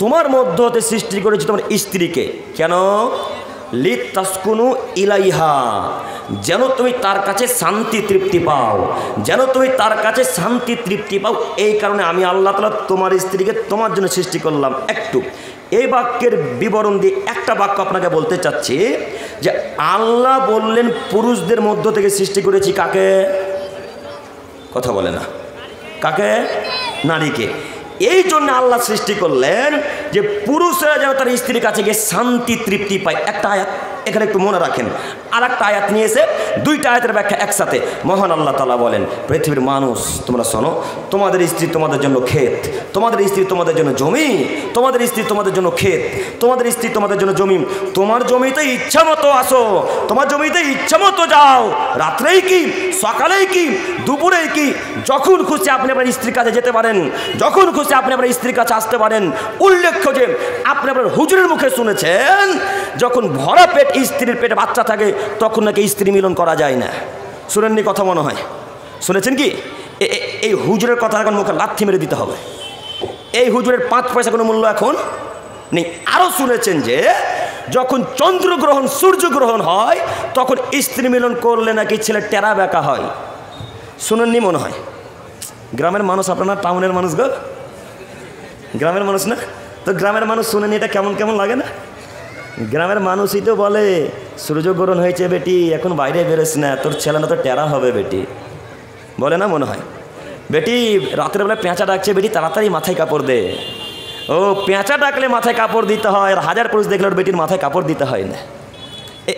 তোমার মধ্য হতে সৃষ্টি করেছি তোমার স্ত্রীকে। কেন? লিতাসকুনু ইলাইহা, যেন তুমি তার কাছে শান্তি তৃপ্তি পাও, যেন তুমি তার কাছে শান্তি তৃপ্তি পাও। এই কারণে আমি আল্লাহ তাআলা তোমার স্ত্রীকে তোমার জন্য সৃষ্টি করলাম। একটু এই বাক্যের বিবরণ দিয়ে একটা বাক্য আপনাকে বলতে চাচ্ছি যে আল্লাহ বললেন পুরুষদের মধ্য থেকে সৃষ্টি করেছি কাকে? কথা বলে না, কাকে? নারীকে। এই জন্য আল্লাহ সৃষ্টি করলেন যে পুরুষরা যেন তার স্ত্রীর কাছে গিয়ে শান্তি তৃপ্তি পায়। একটা আয়াত এখানে একটু মনে রাখেন, আর একটা আয়াত নিয়ে এসে দুইটা আয়াতের ব্যাখ্যা একসাথে। মহান আল্লাহ তাআলা বলেন পৃথিবীর মানুষ তোমরা শোনো, তোমাদের স্ত্রী তোমাদের জন্য ক্ষেত, তোমাদের স্ত্রী তোমাদের জন্য জমি, তোমাদের স্ত্রী তোমাদের জন্য ক্ষেত, তোমাদের স্ত্রী তোমাদের জন্য জমি। তোমার জমিতে ইচ্ছা মতো আসো, তোমার জমিতে ইচ্ছা মতো যাও, রাত্রেই কি সকালেই কি দুপুরেই কি, যখন খুশি আপনি আপনার স্ত্রীর কাছে যেতে পারেন, যখন খুশি আপনি আপনার স্ত্রীর কাছে আসতে পারেন। উল্লেখ্য যে আপনি আপনার হুজুরের মুখে শুনেছেন যখন ভরা পেট স্ত্রীর পেটে বাচ্চা থাকে তখন নাকি স্ত্রী মিলন করা যায় না। শুনেননি কথা মনে হয়? শুনেছেন কি? এই হুজুরের কথা এখন মুখে লাথি মেরে দিতে হবে। এই হুজুরের 5 পয়সা কোনো মূল্য এখন নেই। আরও শুনেছেন যে যখন চন্দ্রগ্রহণ সূর্যগ্রহণ হয় তখন স্ত্রী মিলন করলে নাকি ছেলে টেরা বেঁকা হয়। শুনেননি মনে হয়? গ্রামের মানুষ আপনারা, টাউনের মানুষ গো, গ্রামের মানুষ না তো? গ্রামের মানুষ শুনেনি এটা কেমন কেমন লাগে না? গ্রামের মানুষই তো বলে সূর্যগ্রহণ হয়েছে বেটি, এখন বাইরে বেরোস না, তোর ছেলে না তো টেরা হবে বেটি, বলে না মনে হয়? বেটি রাতের বেলা পেঁচা ডাকছে বেটি, তাড়াতাড়ি মাথায় কাপড় দে। ও পেঁচা ডাকলে মাথায় কাপড় দিতে হয়, আর হাজার পুরুষ দেখলে ওর বেটির মাথায় কাপড় দিতে হয় না।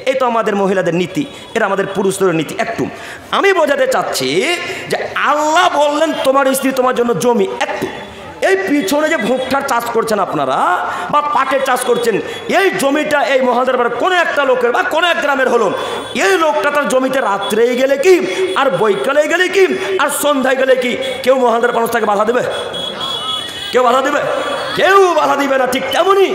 এই তো আমাদের মহিলাদের নীতি, এটা আমাদের পুরুষদের নীতি। একটু আমি বোঝাতে চাচ্ছি যে আল্লাহ বললেন তোমার স্ত্রী তোমার জন্য জমি। একটু এই পিছনে যে ভুট্টার চাষ করছেন আপনারা বা পাটের চাষ করছেন, এই জমিটা এই মহাদের কোনো একটা লোকের বা কোনো এক গ্রামের হলো, এই লোকটা তার জমিতে রাত্রেই গেলে কি আর বৈকালে গেলে কি আর সন্ধ্যায় গেলে কি কেউ মহাদের মানুষ তাকে বাধা দেবে? কেউ বাধা দেবে? কেউ বাধা দিবে না। ঠিক তেমনই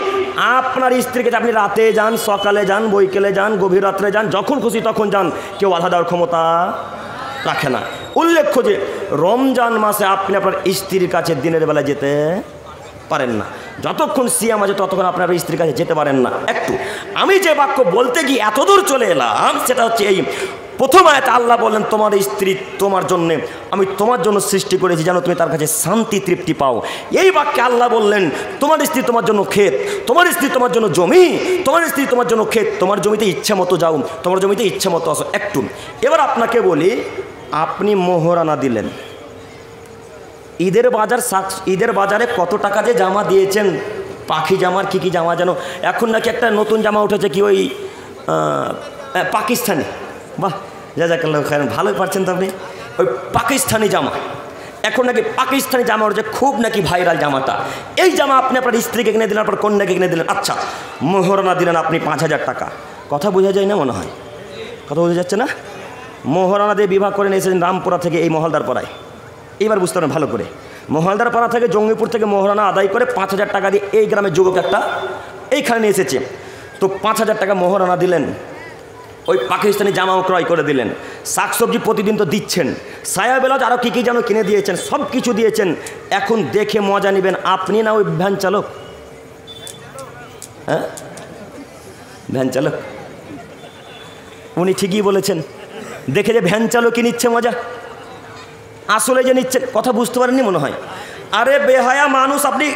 আপনার স্ত্রীকে আপনি রাতে যান, সকালে যান, বৈকালে যান, গভীর রাত্রে যান, যখন খুশি তখন যান, কেউ বাধা দেওয়ার ক্ষমতা রাখে না। উল্লেখ্য যে রমজান মাসে আপনি আপনার স্ত্রীর কাছে দিনের বেলা যেতে পারেন না, যতক্ষণ সিয়াম আছে ততক্ষণ আপনার স্ত্রীর কাছে যেতে পারেন না। একটু আমি যে বাক্য বলতে গিয়ে এতদূর চলে এলাম সেটা হচ্ছে এই প্রথম আয়াতে আল্লাহ বললেন তোমার স্ত্রী তোমার জন্যে, আমি তোমার জন্য সৃষ্টি করেছি যেন তুমি তার কাছে শান্তি তৃপ্তি পাও। এই বাক্যে আল্লাহ বললেন তোমার স্ত্রী তোমার জন্য ক্ষেত, তোমার স্ত্রী তোমার জন্য জমি, তোমার স্ত্রী তোমার জন্য ক্ষেত, তোমার জমিতে ইচ্ছা মতো যাও, তোমার জমিতে ইচ্ছা মতো আসো। একটু এবার আপনাকে বলি, আপনি মোহরানা দিলেন, ঈদের বাজারে কত টাকা যে জামা দিয়েছেন, পাখি জামার কী কী জামা যেন, এখন নাকি একটা নতুন জামা উঠেছে কি ওই পাকিস্তানি, বাহ জাযাকাল্লাহু খায়রান, ভালোই পারছেন তো আপনি। ওই পাকিস্তানি জামা এখন নাকি পাকিস্তানি জামা উঠেছে, খুব নাকি ভাইরাল জামাটা। এই জামা আপনি আপনার স্ত্রীকে কিনে দিলেন, আপনার কন্যাকে কিনে দিলেন, আচ্ছা মোহরানা দিলেন আপনি 5,000 টাকা। কথা বোঝা যায় না মনে হয়? কথা বোঝা যাচ্ছে না? মোহরানা দিয়ে বিবাহ করে নিয়ে এসেছেন রামপুরা থেকে এই মহলদার পাড়ায়। এইবার বুঝতে পারেন ভালো করে, মহলদার পাড়া থেকে জঙ্গিপুর থেকে মোহরানা আদায় করে 5,000 টাকা দিয়ে এই গ্রামের যুবক একটা এইখানে নিয়ে এসেছে। তো 5,000 টাকা মোহরানা দিলেন, ওই পাকিস্তানি জামাও ক্রয় করে দিলেন, শাকসবজি প্রতিদিন তো দিচ্ছেন, সায়া ব্লাউজ আরও কী কী যেন কিনে দিয়েছেন, সব কিছু দিয়েছেন। এখন দেখে মজা নেবেন আপনি না ওই ভ্যান চালক? হ্যাঁ ভ্যান চালক, উনি ঠিকই বলেছেন, দেখে যে ভ্যান চালকই নিচ্ছে মজা, আসলে যে নিচ্ছেন। কথা বুঝতে পারেননি মনে হয়? আরে বেহায়া মানুষ, আপনি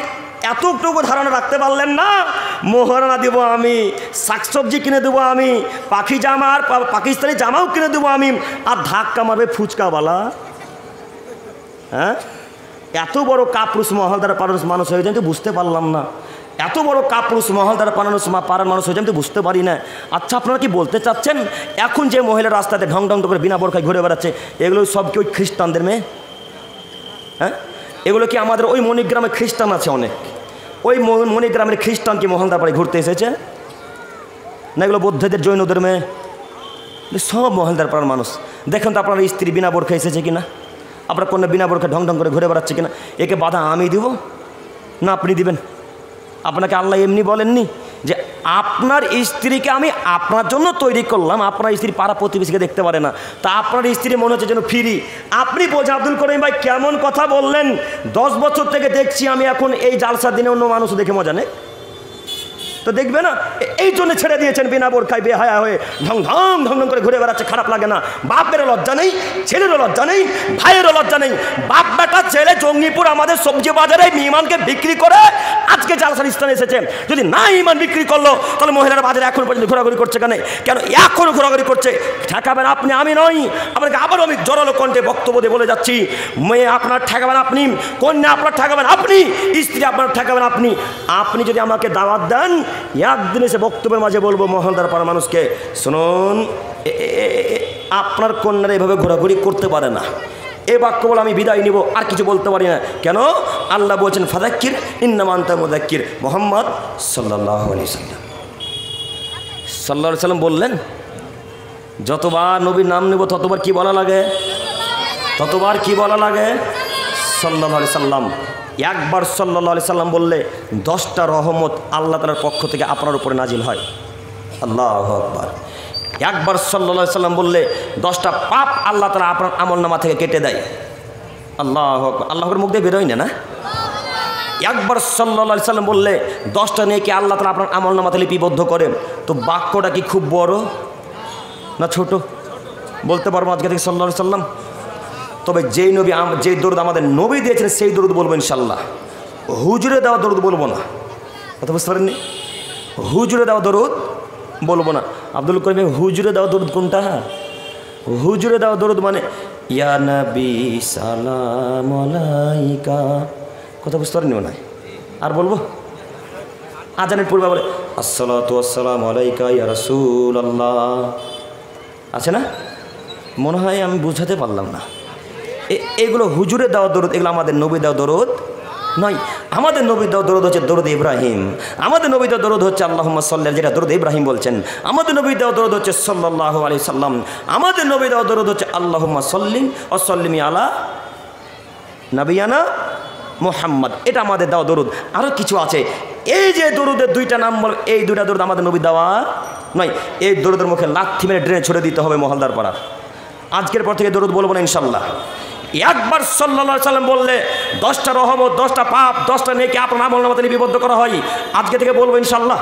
এতটুকু ধারণা রাখতে পারলেন না? মোহরানা দেবো আমি, শাকসবজি কিনে দেবো আমি, পাখি জামা আর পাকিস্তানি জামাও কিনে দেবো আমি, আর ধাক্কা মারবে ফুচকাওয়ালা। হ্যাঁ এত বড় কাপুরুষ মহলদার মানুষ হয়ে যায়, বুঝতে পারলাম না। এত বড় কাপুরুষ মহলদার পাড়ার মানুষ হয়েছে আমি তো বুঝতে পারি না। আচ্ছা, আপনারা কি বলতে চাচ্ছেন এখন যে মহিলা রাস্তাতে ঢং ঢং করে বিনা বোরখায় ঘুরে বেড়াচ্ছে এগুলো সব কি ওই খ্রিস্টানদের মেয়ে? হ্যাঁ, এগুলো কি আমাদের ওই মণিগ্রামে খ্রিস্টান আছে অনেক, ওই মণিগ্রামের খ্রিস্টান কি মহলদার পাড়ায় ঘুরতে এসেছে? না এগুলো বৌদ্ধদের জৈনদের মেয়ে? সব মহলদার পাড়ার মানুষ। দেখেন তো আপনার স্ত্রী বিনা বোরখা এসেছে কিনা, আপনার কন্যা বিনা বোরখা ঢং ঢং করে ঘুরে বেড়াচ্ছে কিনা? একে বাধা আমি দিব না আপনি দিবেন? আপনাকে আল্লাহ এমনি বলেননি যে আপনার স্ত্রীকে আমি আপনার জন্য তৈরি করলাম, আপনার স্ত্রী পাড়া প্রতিবেশীকে দেখতে পারে না, তা আপনার স্ত্রী মনে হচ্ছে যেন ফিরি। আপনি বোঝা আব্দুল করিম ভাই কেমন কথা বললেন? 10 বছর থেকে দেখছি আমি, এখন এই জালসার দিনে অন্য মানুষ দেখে মজা নেই তো দেখবে না, এই জন্য ছেড়ে দিয়েছেন বিনা বোরখায় বেহায়া হয়ে ঢং ঢং ঢং ঢং করে ঘুরে বেড়াচ্ছে। খারাপ লাগে না? বাপেরও লজ্জা নেই, ছেলেরও লজ্জা নেই, ভাইয়েরও লজ্জা নেই। বাপ বেটা ছেলে জঙ্গিপুর আমাদের সবজি বাজারে ইমানকে বিক্রি করে আজকে জালসার স্থানে এসেছে। যদি না ইমান বিক্রি করলো তাহলে মহিলারা বাজারে এখন পর্যন্ত ঘোরাঘুরি করছে কেন? এখনও ঘোরাঘুরি করছে? ঠেকাবেন আপনি, আমি নই। আপনাকে আবারও আমি জোরালো কণ্ঠে বক্তব্য দিয়ে বলে যাচ্ছি, মেয়ে আপনার ঠেকাবেন আপনি, কন্যা আপনার ঠেকাবেন আপনি, স্ত্রী আপনার ঠেকাবেন আপনি। আপনি যদি আমাকে দাওয়াত দেন একদিন এসে বক্তব্যের মাঝে বলবো মহলদার পাড়ার মানুষকে, শুনুন আপনার কন্যারা এভাবে ঘোরাঘুরি করতে পারে না। এ বাক্য বলে আমি বিদায় নিব, আর কিছু বলতে পারি না। কেন? আল্লাহ বলছেন ফাযাক্কির ইন্নামা আনতা মুযাক্কির। মুহাম্মদ সাল্লাল্লাহু আলাইহি সাল্লাম বললেন, যতবার নবীর নাম নেব ততবার কি বলা লাগে? ততবার কি বলা লাগে? সাল্লাল্লাহু আলাইহি সাল্লাম। একবার সাল্লাল্লাহু আলাইহি সাল্লাম বললে 10টা রহমত আল্লাহ তাআলার পক্ষ থেকে আপনার উপরে নাজিল হয়। আল্লাহু আকবার। একবার সাল্লাল্লাহু আলাইহি সাল্লাম বললে 10টা পাপ আল্লাহ তাআলা আপনার আমলনামা থেকে কেটে দেয়। আল্লাহু আকবার। আল্লাহর মুখ দিয়ে বেরোয় না? একবার সাল্লাল্লাহু আলাইহি সাল্লাম বললে 10টা নেকি আল্লাহ তাআলা আপনার আমলনামাতে লিপিবদ্ধ করে। তো বাক্যটা কি খুব বড় না ছোট? বলতে পারবো আজকে থেকে সাল্লাল্লাহু আলাইহি সাল্লাম। তবে যেই নবী যেই দরুদ আমাদের নবী দিয়েছেন সেই দরুদ বলবো ইনশাল্লাহ। হুজুরে দেওয়া দরুদ বলবো না। কথা বুঝতে পারেননি? হুজুরে দেওয়া দরুদ বলবো না। আব্দুল করিম হুজুরে দেওয়া দরুদ কোনটা? হুজুরে দেওয়া দরুদ মানে ইয়া নবী সালাম আলাইকা। কথা বুঝতে পারেননি মনে হয়? আর বলবো আজানের পূর্বে বলে আসসালাতু ওয়াসসালামু আলাইকা ইয়া রাসূলুল্লাহ, আছে না? মনে হয় আমি বুঝাতে পারলাম না। এগুলো হুজুরে দেওয়া দরুদ, এগুলো আমাদের নবী দেওয়া দরুদ নয়। আমাদের নবী দেওয়া দরুদ হচ্ছে দরুদ ইব্রাহিম। আমাদের নবী দেওয়া দরুদ হচ্ছে আল্লাহুম্মা সাল্লি, যেটা দরুদ ইব্রাহিম বলছেন। আমাদের নবী দেওয়া দরুদ হচ্ছে সাল্লাল্লাহু আলাইহি সাল্লাম। আমাদের নবী দেওয়া দরুদ হচ্ছে আল্লাহুম্মা সাল্লি ওয়া সাল্লিমি আলা নাবিয়ানা মুহাম্মদ। এটা আমাদের দেওয়া দরুদ। আরও কিছু আছে। এই যে দরুদের 2টা নাম বল, এই 2টা দরুদ আমাদের নবী দেওয়া নয়। এই দরুদের মুখে লাথি মেরে ড্রেনে ছড়ে দিতে হবে মহলদার পাড়ার। আজকের পর থেকে দরুদ বলবো না ইনশাল্লাহ। একবার সাল্লাল্লাহু আলাইহি সাল্লাম বললে 10টা রহমত, 10টা পাপ, 10টা নেকি আপনার আমলনামাতে লিপিবদ্ধ করা হয়। আজকে থেকে বলবো ইনশাল্লাহ।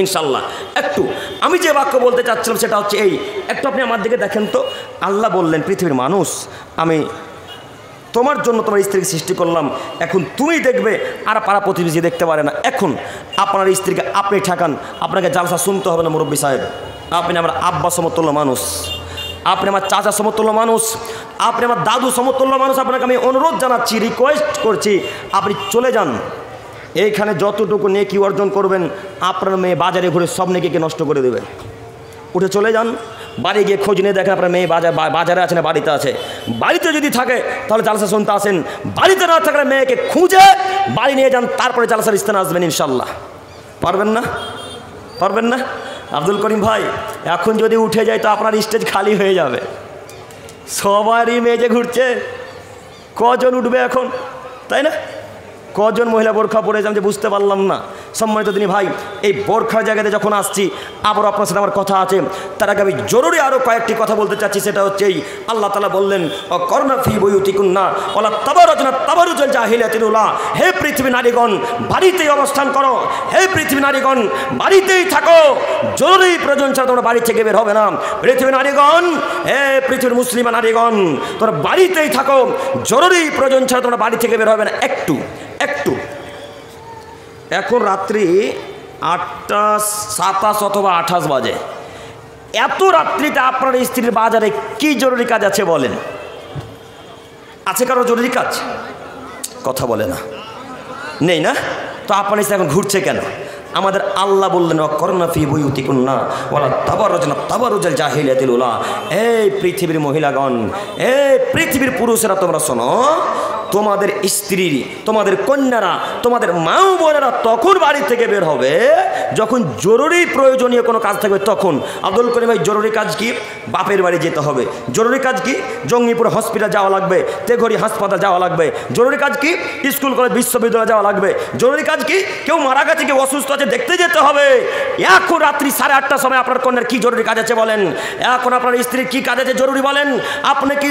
ইনশাল্লাহ। একটু আমি যে বাক্য বলতে চাচ্ছিলাম সেটা হচ্ছে এই, একটু আপনি আমার দিকে দেখেন তো। আল্লাহ বললেন, পৃথিবীর মানুষ আমি তোমার জন্য তোমার স্ত্রীকে সৃষ্টি করলাম, এখন তুমি দেখবে আর পাড়া প্রতিবেশী দেখতে পারে না। এখন আপনার স্ত্রীকে আপনি ঠেকান, আপনাকে জালসা শুনতে হবে না মুরব্বী সাহেব। আপনি আমার আব্বা সমতুল্য মানুষ, আপনি আমার চাচা সমতুল্য মানুষ, আপনি আমার দাদু সমতুল্য মানুষ। আপনাকে আমি অনুরোধ জানাচ্ছি, রিকোয়েস্ট করছি, আপনি চলে যান। এইখানে যতটুকু নেকি অর্জন করবেন আপনার মেয়ে বাজারে ঘুরে সব নেকিকে নষ্ট করে দেবে। উঠে চলে যান, বাড়ি গিয়ে খোঁজ নিয়ে দেখেন আপনার মেয়ে বাজারে আছে না বাড়িতে আছে। বাড়িতে যদি থাকে তাহলে জালসা শুনতে আসেন, বাড়িতে না থাকলে মেয়েকে খুঁজে বাড়ি নিয়ে যান, তারপরে জালসার স্থানে আসবেন ইনশাল্লাহ। পারবেন না? পারবেন না? আব্দুল করিম ভাই এখন যদি উঠে যায় তো আপনার স্টেজ খালি হয়ে যাবে। সবারই মেয়ে ঘুরছে, কজন উঠবে এখন, তাই না? কজন মহিলা বোরখা পরে যে বুঝতে পারলাম না। সম্মানিত দিনী ভাই, এই বোরখার জায়গাতে যখন আসছি আবার আপনার সাথে আমার কথা আছে, তার আগে আমি জরুরি আরও কয়েকটি কথা বলতে চাচ্ছি। সেটা হচ্ছে এই, আল্লাহ তাআলা বললেন অকরনা ফি বুয়ুতিকুন্না ওয়ালা তাবারাজনা তাবারুজাল জাহিলিয়াতিল উলা। হে পৃথিবী নারীগণ বাড়িতেই অবস্থান করো, হে পৃথিবী নারীগণ বাড়িতেই থাকো, জরুরি প্রয়োজন ছাড়া তোমরা বাড়ি থেকে বের হবে না। পৃথিবী নারীগণ, হে পৃথিবীর মুসলিমা নারীগণ, তোমরা বাড়িতেই থাকো, জরুরি প্রয়োজন ছাড়া তোমরা বাড়ি থেকে বের হবে না। একটু এখন রাত্রি 8:27 অথবা 28 বাজে। এত রাত্রিতে আপনার স্ত্রীর বাজারে কি জরুরি কাজ আছে বলেন? আছে কারো জরুরি কাজ? কথা বলে না, নেই না? তো আপনার স্ত্রী এখন ঘুরছে কেন? আমাদের আল্লাহ বললেন অকরনা ফি বুয়ুতিকুন্না ওয়ালা তাবাররুজনা তাবাররুজাল জাহিলিয়াতিল উলা। এই পৃথিবীর মহিলাগণ, এই পৃথিবীর পুরুষেরা তোমরা শোনো, তোমাদের স্ত্রী, তোমাদের কন্যারা, তোমাদের মা বোনেরা তখন বাড়ি থেকে বের হবে যখন জরুরি প্রয়োজনীয় কোনো কাজ থাকবে তখন। আব্দুল করিম ভাই, জরুরি কাজ কি? বাপের বাড়ি যেতে হবে। জরুরি কাজ কি? জঙ্গিপুর হসপিটাল যাওয়া লাগবে, তেঘড়ি হাসপাতাল যাওয়া লাগবে। জরুরি কাজ কি? স্কুল কলেজ বিশ্ববিদ্যালয় যাওয়া লাগবে। জরুরি কাজ কি? কেউ মারা গেছে, কেউ অসুস্থ আছে, দেখতে যেতে হবে। এখন রাত্রি 8:30টার সময় আপনার কন্যার কি জরুরি কাজ আছে বলেন? এখন আপনার স্ত্রীর কি কাজ আছে জরুরি বলেন? আপনি কি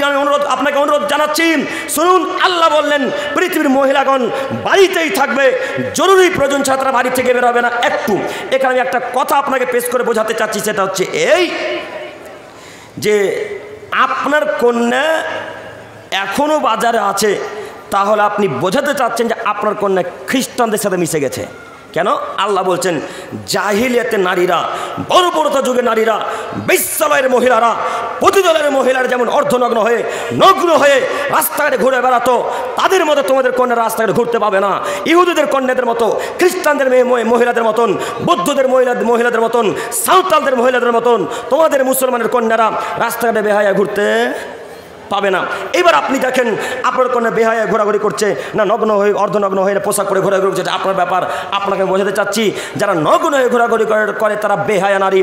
আপনাকে অনুরোধ জানাচ্ছি, শুনুন, আল্লাহ বললেন পৃথিবীর মহিলাগণ বাড়িতেই থাকবে, জরুরি প্রয়োজন ছাড়া বাড়ি থেকে বের হবে না। একটু এখানে আমি একটা কথা আপনাকে পেশ করে বোঝাতে চাচ্ছি, সেটা হচ্ছে এই যে আপনার কন্যা এখনো বাজারে আছে, তাহলে আপনি বোঝাতে চাচ্ছেন যে আপনার কন্যা খ্রিস্টানদের সাথে মিশে গেছে। কেন? আল্লাহ বলছেন জাহিলিয়াতের নারীরা, বর্বরতা যুগের নারীরা, বিশ্বলয়ের মহিলারা, পতিদলের মহিলারা যেমন অর্ধনগ্ন হয়ে নগ্ন হয়ে রাস্তাঘাটে ঘুরে বেড়াতো, তাদের মতো তোমাদের কন্যারা রাস্তাঘাটে ঘুরতে পাবে না। ইহুদিদের কন্যাদের মতো, খ্রিস্টানদের মহিলাদের মতন, বৌদ্ধদের মহিলাদের মতন, সাঁওতালদের মহিলাদের মতন তোমাদের মুসলমানের কন্যারা রাস্তাঘাটে বেহায়া ঘুরতে পাবে না। এবার আপনি দেখেন আপনার কন্যা বেহায়া ঘোরাঘুরি করছে না, নগ্ন হয়ে অর্ধনগ্ন হয়ে পোশাক পরে ঘোরাঘুরি করছে, আপনার ব্যাপার। আপনাকে বোঝাতে চাচ্ছি, যারা নগ্ন হয়ে ঘোরাঘুরি করে তারা বেহায়া নারী,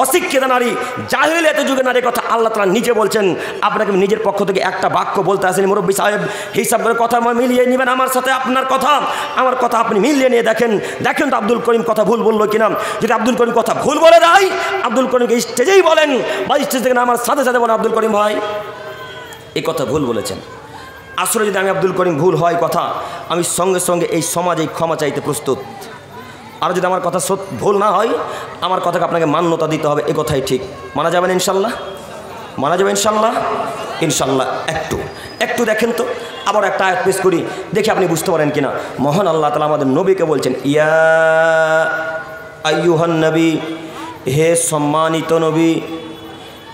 অশিক্ষিত নারী, জাহিলিয়াতের যুগের নারীর কথা আল্লাহ তাআলা নিজে বলছেন। আপনাকে নিজের পক্ষ থেকে একটা বাক্য বলতে আসেনি, মুরব্বী সাহেব হিসাব করে কথা মিলিয়ে নেবেন আমার সাথে। আপনার কথা আমার কথা আপনি মিলিয়ে নিয়ে দেখেন তো আব্দুল করিম কথা ভুল বললো কিনা। যদি আব্দুল করিম কথা ভুল বলে দেয়, আব্দুল করিমকে স্টেজেই বলেন বা স্টেজ থেকে আমার সাথে সাথে বলেন, আব্দুল করিম ভাই এই কথা ভুল বলেছেন। আসলে যদি আমি আব্দুল করিম ভুল হয় কথা, আমি সঙ্গে সঙ্গে এই সমাজে ক্ষমা চাইতে প্রস্তুত। আর যদি আমার কথা ভুল না হয়, আমার কথাকে আপনাকে মান্যতা দিতে হবে, এ কথাই ঠিক। মানা যাবেন ইনশাল্লাহ? মানা যাবে ইনশাল্লাহ? ইনশাল্লাহ। একটু দেখেন তো, আবার একটা আয়াত পেশ করি, দেখি আপনি বুঝতে পারেন কিনা। মহান আল্লাহ তাআলা আমাদের নবীকে বলছেন, ইয়া আইয়ুহান নবী, হে সম্মানিত নবী,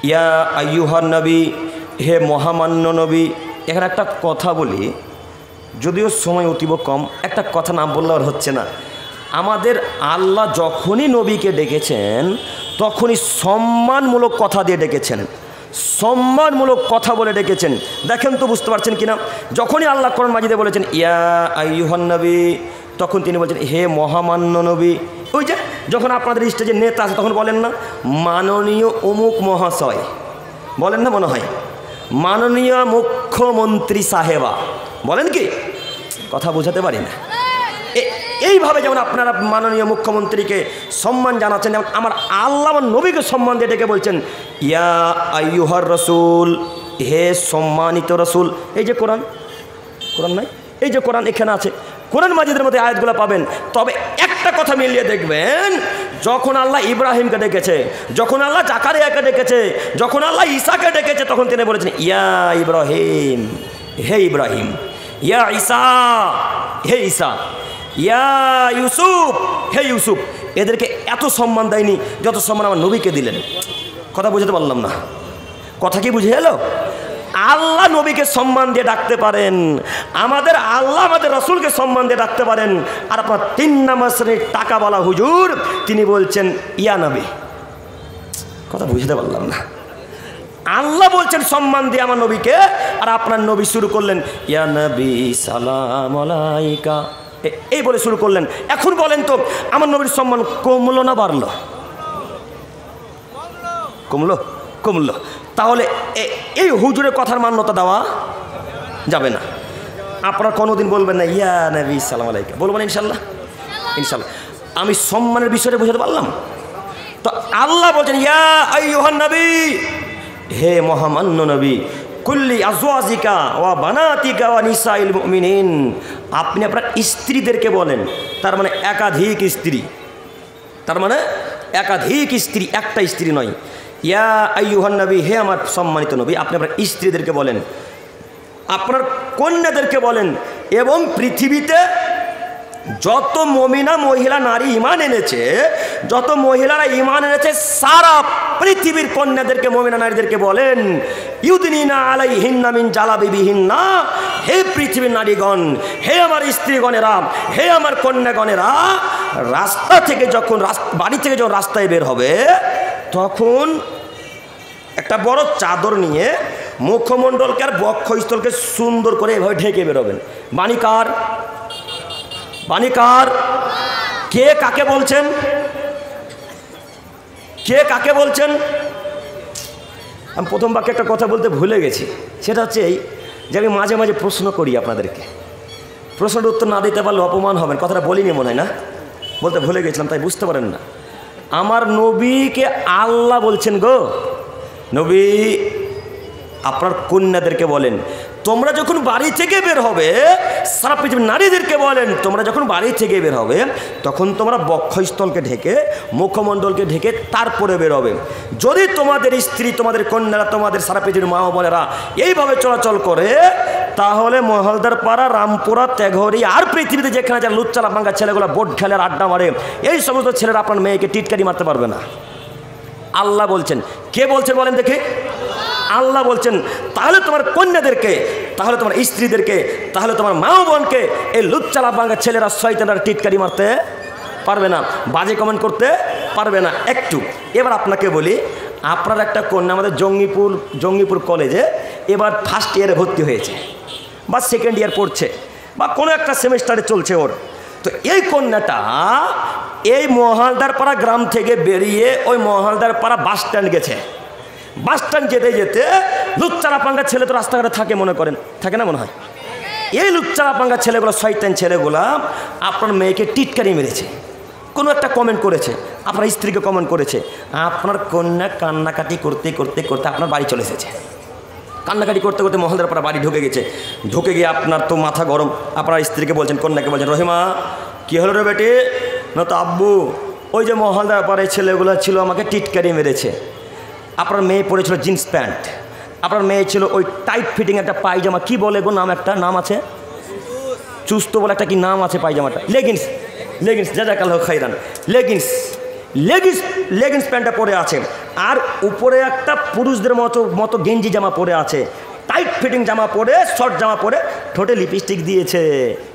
ইয়া আইয়ুহান নবী, হে মহামান্য নবী। এখানে একটা কথা বলি, যদিও সময় অতীব কম, একটা কথা না বললে আর হচ্ছে না। আমাদের আল্লাহ যখনই নবীকে ডেকেছেন তখনই সম্মানমূলক কথা দিয়ে ডেকেছেন, সম্মানমূলক কথা বলে ডেকেছেন। দেখেন তো বুঝতে পারছেন কিনা। যখনই আল্লাহ কোরআন মাজিদে বলেছেন ইয়া আইয়ুহান নবী, তখন তিনি বলছেন হে মহামান্য নবী। ওই যে যখন আপনাদের স্টেজে নেতা আছে তখন বলেন না মাননীয় অমুক মহাশয়, বলেন না? মনে হয় মাননীয় মুখ্যমন্ত্রী সাহেবা, বলেন কি? কথা বোঝাতে পারি না। এইভাবে যেমন আপনারা মাননীয় মুখ্যমন্ত্রীকে সম্মান জানাচ্ছেন, যেমন আমার আল্লাহ আমার নবীকে সম্মান দিয়ে ডেকে বলছেন ইয়া আইয়ুহার রসুল, হে সম্মানিত রসুল। এই যে কোরআন নাই, এই যে কোরআন এখানে আছে, কোরআন মাজিদের মধ্যে আয়াতগুলো পাবেন। তবে একটা কথা মিলিয়ে দেখবেন, যখন আল্লাহ ইব্রাহিমকে ডেকেছে, যখন আল্লাহ জাকারিয়াকে ডেকেছে, যখন আল্লাহ ঈসাকে ডেকেছে, তখন তিনি বলেছেন ইয়া ইব্রাহিম, হে ইব্রাহিম, ইয়া ঈসা, হে ঈসা, ইয়া ইউসুফ, হে ইউসুফ। এদেরকে এত সম্মান দেয়নি যত সম্মান আমার নবীকে দিলেন। কথা বুঝতে পারলাম না? কথা কি বুঝে এলো? আল্লাহ নবীকে সম্মান দিয়ে ডাকতে পারেন, আমাদের আল্লাহ আমাদের রসুলকে সম্মান দিয়ে ডাকতে পারেন। আর আপনার 3 নম্বর শ্রেণীর টাকাওয়ালা হুজুর তিনি বলছেন ইয়া নবী। কথা বুঝতে পারলাম না? আল্লাহ বলছেন সম্মান দিয়ে আমার নবীকে, আর আপনার নবী শুরু করলেন ইয়া নবী সালাম আলাইকা, এই বলে শুরু করলেন। এখন বলেন তো আমার নবীর সম্মান কমলো না বাড়লো? কমলো। তাহলে এই হুজুরের কথার মান্যতা দেওয়া যাবে না। আপনারা কোনোদিন বলবেন না ইয়া নবী সালাম আলাইকা, বলবেন ইনশাল্লাহ? ইনশাল্লাহ। আমি সম্মানের বিষয়টা বুঝাতে পারলাম তো? আল্লাহ বলছেন ইয়া আইয়ুহান নবী, হে মহামান্য নবী, কুল্লি আজওয়াজিকা ওয়া বানাতিকা ওয়া নিসাইল মুমিনিন। আপনি আপনার স্ত্রীদেরকে বলেন, তার মানে একাধিক স্ত্রী, একটা স্ত্রী নয়। ইয়া আইয়ুহান নবী, হে আমার সম্মানিত নবী, আপনি আপনার স্ত্রীদেরকে বলেন, আপনার কন্যাদেরকে বলেন, এবং পৃথিবীতে যত মুমিনা মহিলা নারী ঈমান এনেছে, যত মহিলারা ঈমান এনেছে, সারা পৃথিবীর কন্যাদেরকে মুমিনা নারীদেরকে বলেন ইউদনিনা আলাইহিন্না মিন জালাবিবিহিন্না হে পৃথিবীর নারীগণ, হে আমার স্ত্রীগণেরা, হে আমার কন্যাগণেরা, রাস্তা থেকে যখন বাড়ি থেকে যখন রাস্তায় বের হবে তখন একটা বড় চাদর নিয়ে মুখমণ্ডলকে আর বক্ষস্থলকে সুন্দর করে এভাবে ঢেকে বেরোবেন। বাণীকার, বাণীকার কে কাকে বলছেন? কে কাকে বলছেন? আমি প্রথম বাক্যে একটা কথা বলতে ভুলে গেছি, সেটা হচ্ছে এই যে আমি মাঝে মাঝে প্রশ্ন করি আপনাদেরকে, প্রশ্নের উত্তর না দিতে পারলে অপমান হবেন। কথাটা বলিনি মনে হয় না, বলতে ভুলে গেছিলাম, তাই বুঝতে পারেন না। আমার নবীকে আল্লাহ বলছেন গো, নবী আপনার কন্যাদেরকে বলেন তোমরা যখন বাড়ি থেকে বের হবে, সারা পৃথিবীর নারীদেরকে বলেন তোমরা যখন বাড়ি থেকে বের হবে তখন তোমরা বক্ষস্থলকে ঢেকে মুখমণ্ডলকে ঢেকে তারপরে বের হবে। যদি তোমাদের স্ত্রী, তোমাদের কন্যারা, তোমাদের সারা পৃথিবীর মা বোনেরা এইভাবে চলাচল করে, তাহলে মহলদার পাড়া, রামপুরা, তেঘরি আর পৃথিবীতে যেখানে যা লুচ্চালা ভাঙ্গা ছেলেগুলো বোট খেলে আর আড্ডা মারে, এই সমস্ত ছেলেরা আপনার মেয়েকে টিটকারি মারতে পারবে না। আল্লাহ বলছেন। কে বলছেন বলেন দেখি? আল্লাহ বলছেন। তাহলে তোমার কন্যাদেরকে, তাহলে তোমার স্ত্রীদেরকে, তাহলে তোমার মা বোনকে এই লুচ্চালা ভাঙ্গা ছেলেরা, শয়তানরা টিটকারি মারতে পারবে না, বাজে কমেন্ট করতে পারবে না। একটু এবার আপনাকে বলি, আপনার একটা কন্যা আমাদের জঙ্গিপুর কলেজে এবার ফার্স্ট ইয়ারে ভর্তি হয়েছে বা সেকেন্ড ইয়ার পড়ছে বা কোনো একটা সেমিস্টারে চলছে ওর। তো এই কন্যাটা এই মহালদারপাড়া গ্রাম থেকে বেরিয়ে ওই মহালদারপাড়া বাস স্ট্যান্ড গেছে। বাস স্ট্যান্ড যেতে যেতে লুচ্চারা পাঙ্গা ছেলে তো রাস্তাঘাটে থাকে, মনে করেন থাকে না মনে হয়, এই লুচ্চারা পাঙ্গা ছেলেগুলো, শয়তান ছেলেগুলা আপনার মেয়েকে টিটকারি মেরেছে, কোনো একটা কমেন্ট করেছে, আপনার স্ত্রীকে কমেন্ট করেছে, আপনার কন্যা কান্নাকাটি করতে করতে করতে আপনার বাড়ি চলে এসেছে। কান্নাকাটি করতে করতে মহলদারপাড়া বাড়ি ঢুকে গেছে। ঢুকে গিয়ে আপনার তো মাথা গরম, আপনার স্ত্রীকে বলছেন, কন্যাকে বলছেন, রহিমা কী হলো রে বেটি? না তো আব্বু ওই যে মহলদারপাড়ায় ছেলেগুলো ছিল আমাকে টিটকারি মেরেছে। আপনার মেয়ে পরেছিল জিন্স প্যান্ট, আপনার মেয়ে ছিল ওই টাইট ফিটিং একটা পায়জামা, কি বলে গো নাম, একটা নাম আছে, চুস্ত বলে একটা কি নাম আছে পায়জামাটা, লেগিংস, লেগিংস, জাজাকাল্লাহ খাইরান, লেগিংস, লেগিংস, লেগিংস প্যান্টটা পরে আছে, আর উপরে একটা পুরুষদের মতো গেঞ্জি জামা পরে আছে, টাইট ফিটিং জামা পরে, শর্ট জামা পরে, ঠোঁটে লিপস্টিক দিয়েছে।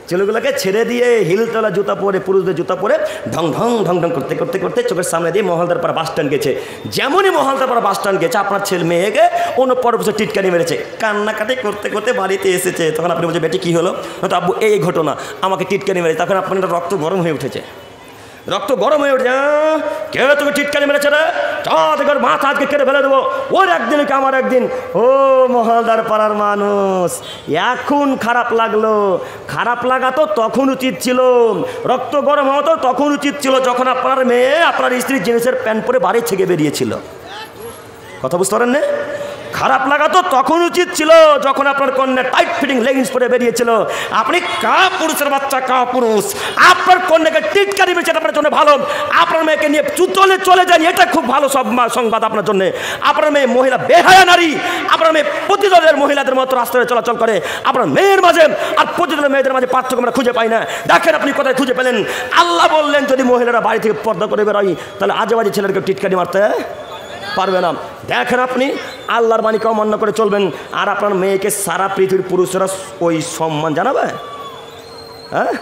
ছেলেগুলোকে ছেড়ে দিয়ে হিলতলা জুতা পরে, পুরুষদের জুতা পরে ঢং ঢং ঢং ঢং করতে করতে করতে চোখের সামনে দিয়ে মহলদারপাড়া বাস স্ট্যান্ড গেছে। যেমনই মহলদারপাড়া বাস স্ট্যান্ড গেছে, আপনার ছেলে মেয়েকে অন্য পরবর্তী টিটকারি মেরেছে, কান্নাকাটি করতে করতে বাড়িতে এসেছে। তখন আপনি বলছেন, বেটি কী হলো? হয়তো আব্বু এই ঘটনা, আমাকে টিটকারি মেরেছে। তখন আপনার রক্ত গরম হয়ে উঠেছে, রক্ত গরম হয়ে উঠে, কে তুমি টিটকারি মেরেছে রে? তোর মাথা আজকে কেটে ফেলে দেবো, ওর একদিন কি আমার একদিন। ও মহলদার পাড়ার মানুষ, এখন খারাপ লাগলো? খারাপ লাগা তো তখন উচিত ছিল, রক্ত গরম হওয়া তো তখন উচিত ছিল যখন আপনার মেয়ে আপনার স্ত্রী জিন্সের প্যান্ট পরে বাড়ি থেকে বেরিয়েছিল। কথা বুঝতে পারেন না? খারাপ লাগা তো তখন উচিত ছিল যখন আপনার কন্যা টাইট ফিটিং লেগিংস পরে বেরিয়েছিল। আপনি কা পুরুষের বাচ্চা, কা পুরুষ, আপনার কন্যাকে টিটকারি মেরেছে, আপনার জন্য ভালো। আপনার মেয়েকে নিয়ে চলে যান, এটা খুব ভালো সংবাদ আপনার জন্য। আপনার মেয়ে মহিলা বেহায়া নারী, আপনার মেয়ে প্রতিদলের মহিলাদের মতো রাস্তায় চলাচল করে। আপনার মেয়ের মাঝে আর প্রতিদলের মেয়েদের মাঝে পার্থক্য আমরা খুঁজে পাই না। দেখেন আপনি কোথায় খুঁজে পেলেন? আল্লাহ বললেন যদি মহিলারা বাড়ি থেকে পর্দা করে বেরোয় তাহলে আজেবাজে ছেলেকে টিটকারি মারতে পারবে না। দেখেন আপনি আল্লাহর বাণীকে অমান্য করে চলবেন, আর আপনার মেয়েকে সারা পৃথিবীর পুরুষরা ওই সম্মান জানাবে? হ্যাঁ,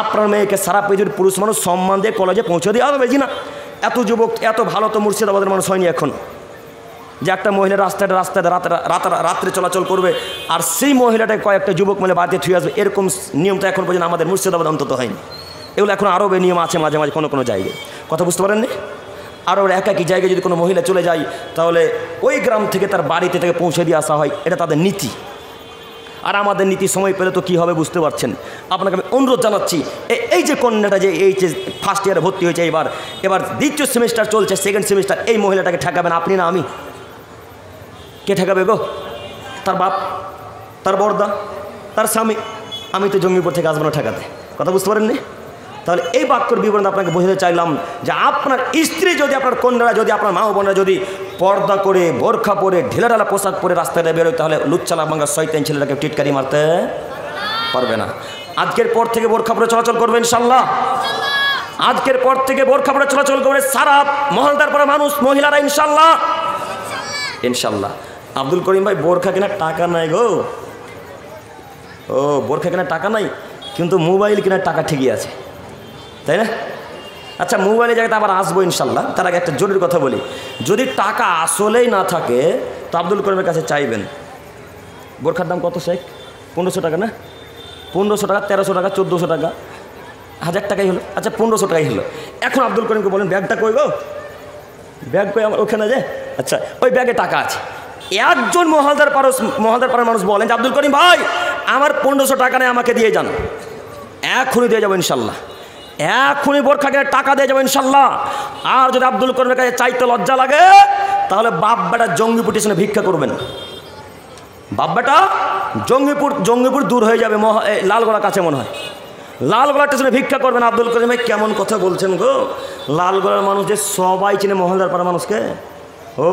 আপনার মেয়েকে সারা পৃথিবীর পুরুষ মানুষ সম্মান দিয়ে কলেজে পৌঁছে দিয়ে হবে। না, এত যুবক, এত ভালো তো মুর্শিদাবাদের মানুষ হয়নি এখন, যে একটা মহিলা রাস্তায় রাত্রে চলাচল করবে আর সেই মহিলাটাকে কয়েকটা যুবক মিলে বাড়িতে থুয়ে আসবে, এরকম নিয়ম তো এখন পর্যন্ত আমাদের মুর্শিদাবাদ অন্তত হয়নি। এগুলো এখন আরও নিয়ম আছে মাঝে মাঝে কোনো জায়গায়। কথা বুঝতে পারেননি? আরও একাকি জায়গায় যদি কোনো মহিলা চলে যায় তাহলে ওই গ্রাম থেকে তার বাড়িতে থেকে পৌঁছে দিয়ে আসা হয়, এটা তাদের নীতি। আর আমাদের নীতি সময় পেলে তো কী হবে বুঝতে পারছেন। আপনাকে আমি অনুরোধ জানাচ্ছি, এই যে কন্যাটা যে এই যে ফার্স্ট ইয়ারে ভর্তি হয়েছে, এবার দ্বিতীয় সেমিস্টার চলছে, সেকেন্ড সেমিস্টার, এই মহিলাটাকে ঠেকাবেন আপনি না আমি? কে ঠেকাবে গো? তার বাপ, তার বড়দা, তার স্বামী। আমি তো জঙ্গিপুর থেকে আসবো না ঠেকাতে। কথা বুঝতে পারেননি? তাহলে এই বাক্যর বিবরণ আপনাকে বোঝাতে চাইলাম যে আপনার স্ত্রী যদি, আপনার কন্যারা যদি, আপনার মা বোনেরা যদি পর্দা করে, বোরখা পরে, ঢিলাঢালা পোশাক পরে রাস্তায় বেরোয়, তাহলে লুচ্চালা ভাঙ্গা শয়তান ছেলেটাকে টিটকারি মারতে পারবে না। আজকের পর থেকে বোরখা পরে চলাচল করবে ইনশাল্লাহ। আজকের পর থেকে বোরখা পরে চলাচল করবে সারা মহলদার পরে মানুষ, মহিলারা ইনশাল্লাহ। ইনশাল্লাহ। আব্দুল করিম ভাই, বোরখা কেনার টাকা নাই গো, ও বোরখা কেনার টাকা নাই, কিন্তু মোবাইল কেনার টাকা ঠিকই আছে, তাই না? আচ্ছা, মোবাইলের জায়গাতে আবার আসবো ইনশাল্লাহ। তার আগে একটা জরুরি কথা বলি, যদি টাকা আসলেই না থাকে তো আব্দুল করিমের কাছে চাইবেন। বোরখার দাম কত শেখ? 1500 টাকা না? 1500 টাকা, 1300 টাকা, 1400 টাকা, 1000 টাকাই হলো। আচ্ছা 1500 টাকাই হলো। এখন আব্দুল করিমকে বলেন ব্যাগটা কই গো, ব্যাগ কই আমার ওখানে যে। আচ্ছা ওই ব্যাগে টাকা আছে। একজন মহালদার পাড়ার মানুষ বলেন যে আব্দুল করিম ভাই আমার 1500 টাকা নেই, আমাকে দিয়ে যান। এখনই দিয়ে যাবো ইনশাল্লাহ, এখনই বোরখা কেনার টাকা দিয়ে যাবো ইনশাল্লাহ। আর যদি আব্দুল করিমের কাছে চাইতে লজ্জা লাগে তাহলে বাপ বেটা জঙ্গিপুর স্টেশনে ভিক্ষা করবেন। বাপ বেটা জঙ্গিপুর দূর হয়ে যাবে, লালগোলা কাছে মনে হয়, লালগোলা স্টেশনে ভিক্ষা করবেন। আব্দুল করিম ভাই কেমন কথা বলছেন গো, লালগোলার মানুষ যে সবাই চিনে মহলদার পাড়ার মানুষকে। ও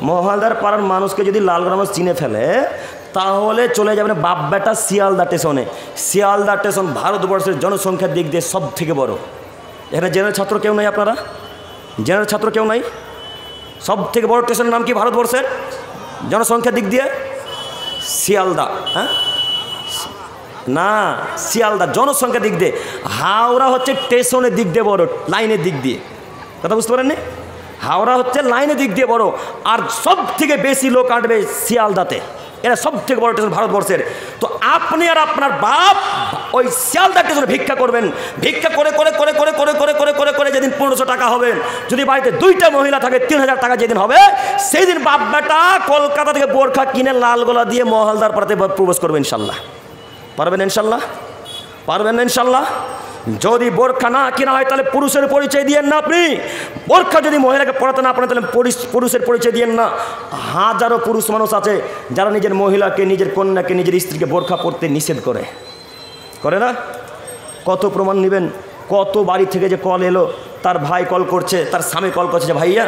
মহলদার পাড়ার মানুষকে যদি লালগোলা মানুষ চিনে ফেলে তাহলে চলে যাবেন বাপ বেটা শিয়ালদা স্টেশনে। শিয়ালদা স্টেশন ভারতবর্ষের জনসংখ্যার দিক দিয়ে সব থেকে বড়। এখানে জেনারেল ছাত্র কেউ নাই, আপনারা জেনারেল ছাত্র কেউ নাই? সব থেকে বড় স্টেশনের নাম কি ভারতবর্ষের জনসংখ্যার দিক দিয়ে? শিয়ালদা। হ্যাঁ না, শিয়ালদা জনসংখ্যার দিক দিয়ে। হাওড়া হচ্ছে স্টেশনের দিক দিয়ে বড়, লাইনের দিক দিয়ে। কথা বুঝতে পারেননি? হাওড়া হচ্ছে লাইনের দিক দিয়ে বড়, আর সব থেকে বেশি লোক আসবে শিয়ালদাতে। এরা সব থেকে বড় স্টেশন ভারতবর্ষের। তো আপনি আর আপনার বাপ ওই শিয়ালদা স্টেশনে ভিক্ষা করবেন। ভিক্ষা করে করে করে করে করে করে করে করে করে যেদিন 1500 টাকা হবে, যদি বাড়িতে 2টা মহিলা থাকে 3000 টাকা যেদিন হবে, সেই দিন বাপ বেটা কলকাতা থেকে বোরখা কিনে লালগোলা দিয়ে মহলদার পাড়াতে প্রবেশ করবেন ইনশাল্লাহ। পারবেন ইনশাল্লাহ? পারবেন না ইনশাল্লাহ? যদি বোরখা না কেনা হয় তাহলে পুরুষের পরিচয় দিয়েন না। আপনি বোরখা যদি মহিলাকে পড়াতে না পারেন তাহলে পুরুষের পরিচয় দিয়েন না। হাজারো পুরুষ মানুষ আছে যারা নিজের মহিলাকে, নিজের কন্যাকে, নিজের স্ত্রীকে বোরখা পড়তে নিষেধ করে না? কত প্রমাণ নেবেন? কত বাড়ি থেকে যে কল এলো, তার ভাই কল করছে, তার স্বামী কল করছে যে ভাইয়া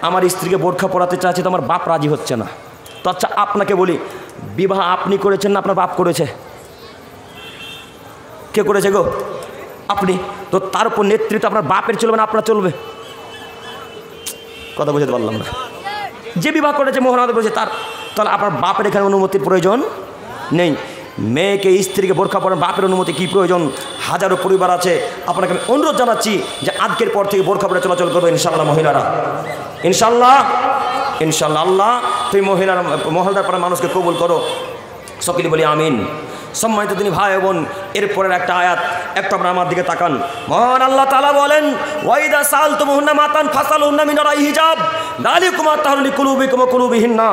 আমার স্ত্রীকে বোরখা পড়াতে চাচ্ছে, তো আমার বাপ রাজি হচ্ছে না। তো আচ্ছা আপনাকে বলি, বিবাহ আপনি করেছেন না আপনার বাপ করেছে? কে করেছে গো? আপনি। তো তার উপর নেতৃত্ব আপনার বাপের চলবে না আপনার চলবে? কথা বুঝতে পারলাম না। যে বিবাহ করেছে মোহনাদ বলেছে তার, তাহলে আপনার বাপের এখানে অনুমতির প্রয়োজন নেই। মেয়েকে স্ত্রীকে বোরখা পরার বাপের অনুমতি কি প্রয়োজন? হাজারো পরিবার আছে। আপনাকে আমি অনুরোধ জানাচ্ছি যে আজকের পর থেকে বোরখা পরে চলাচল করবে ইনশাআল্লাহ মহিলারা, ইনশাআল্লাহ ইনশাআল্লাহ। আল্লাহ তুমি মহলদার পাড়ার মানুষকে কবুল করো, সকলে বলি আমিন। সম্মানিত তিনি ভাই বোন, এরপরের একটা আয়াত একটু আপনারা আমার দিকে তাকান। মহান আল্লাহ তাআলা বলেন ওয়াইদা সালতুমুহুন্না মাতান ফাসালুহুন্না মিন ওয়ারাই হিজাব যালিকুম আতহারু লিকুলুবিকুম ওয়া কুলুবিহিন্না।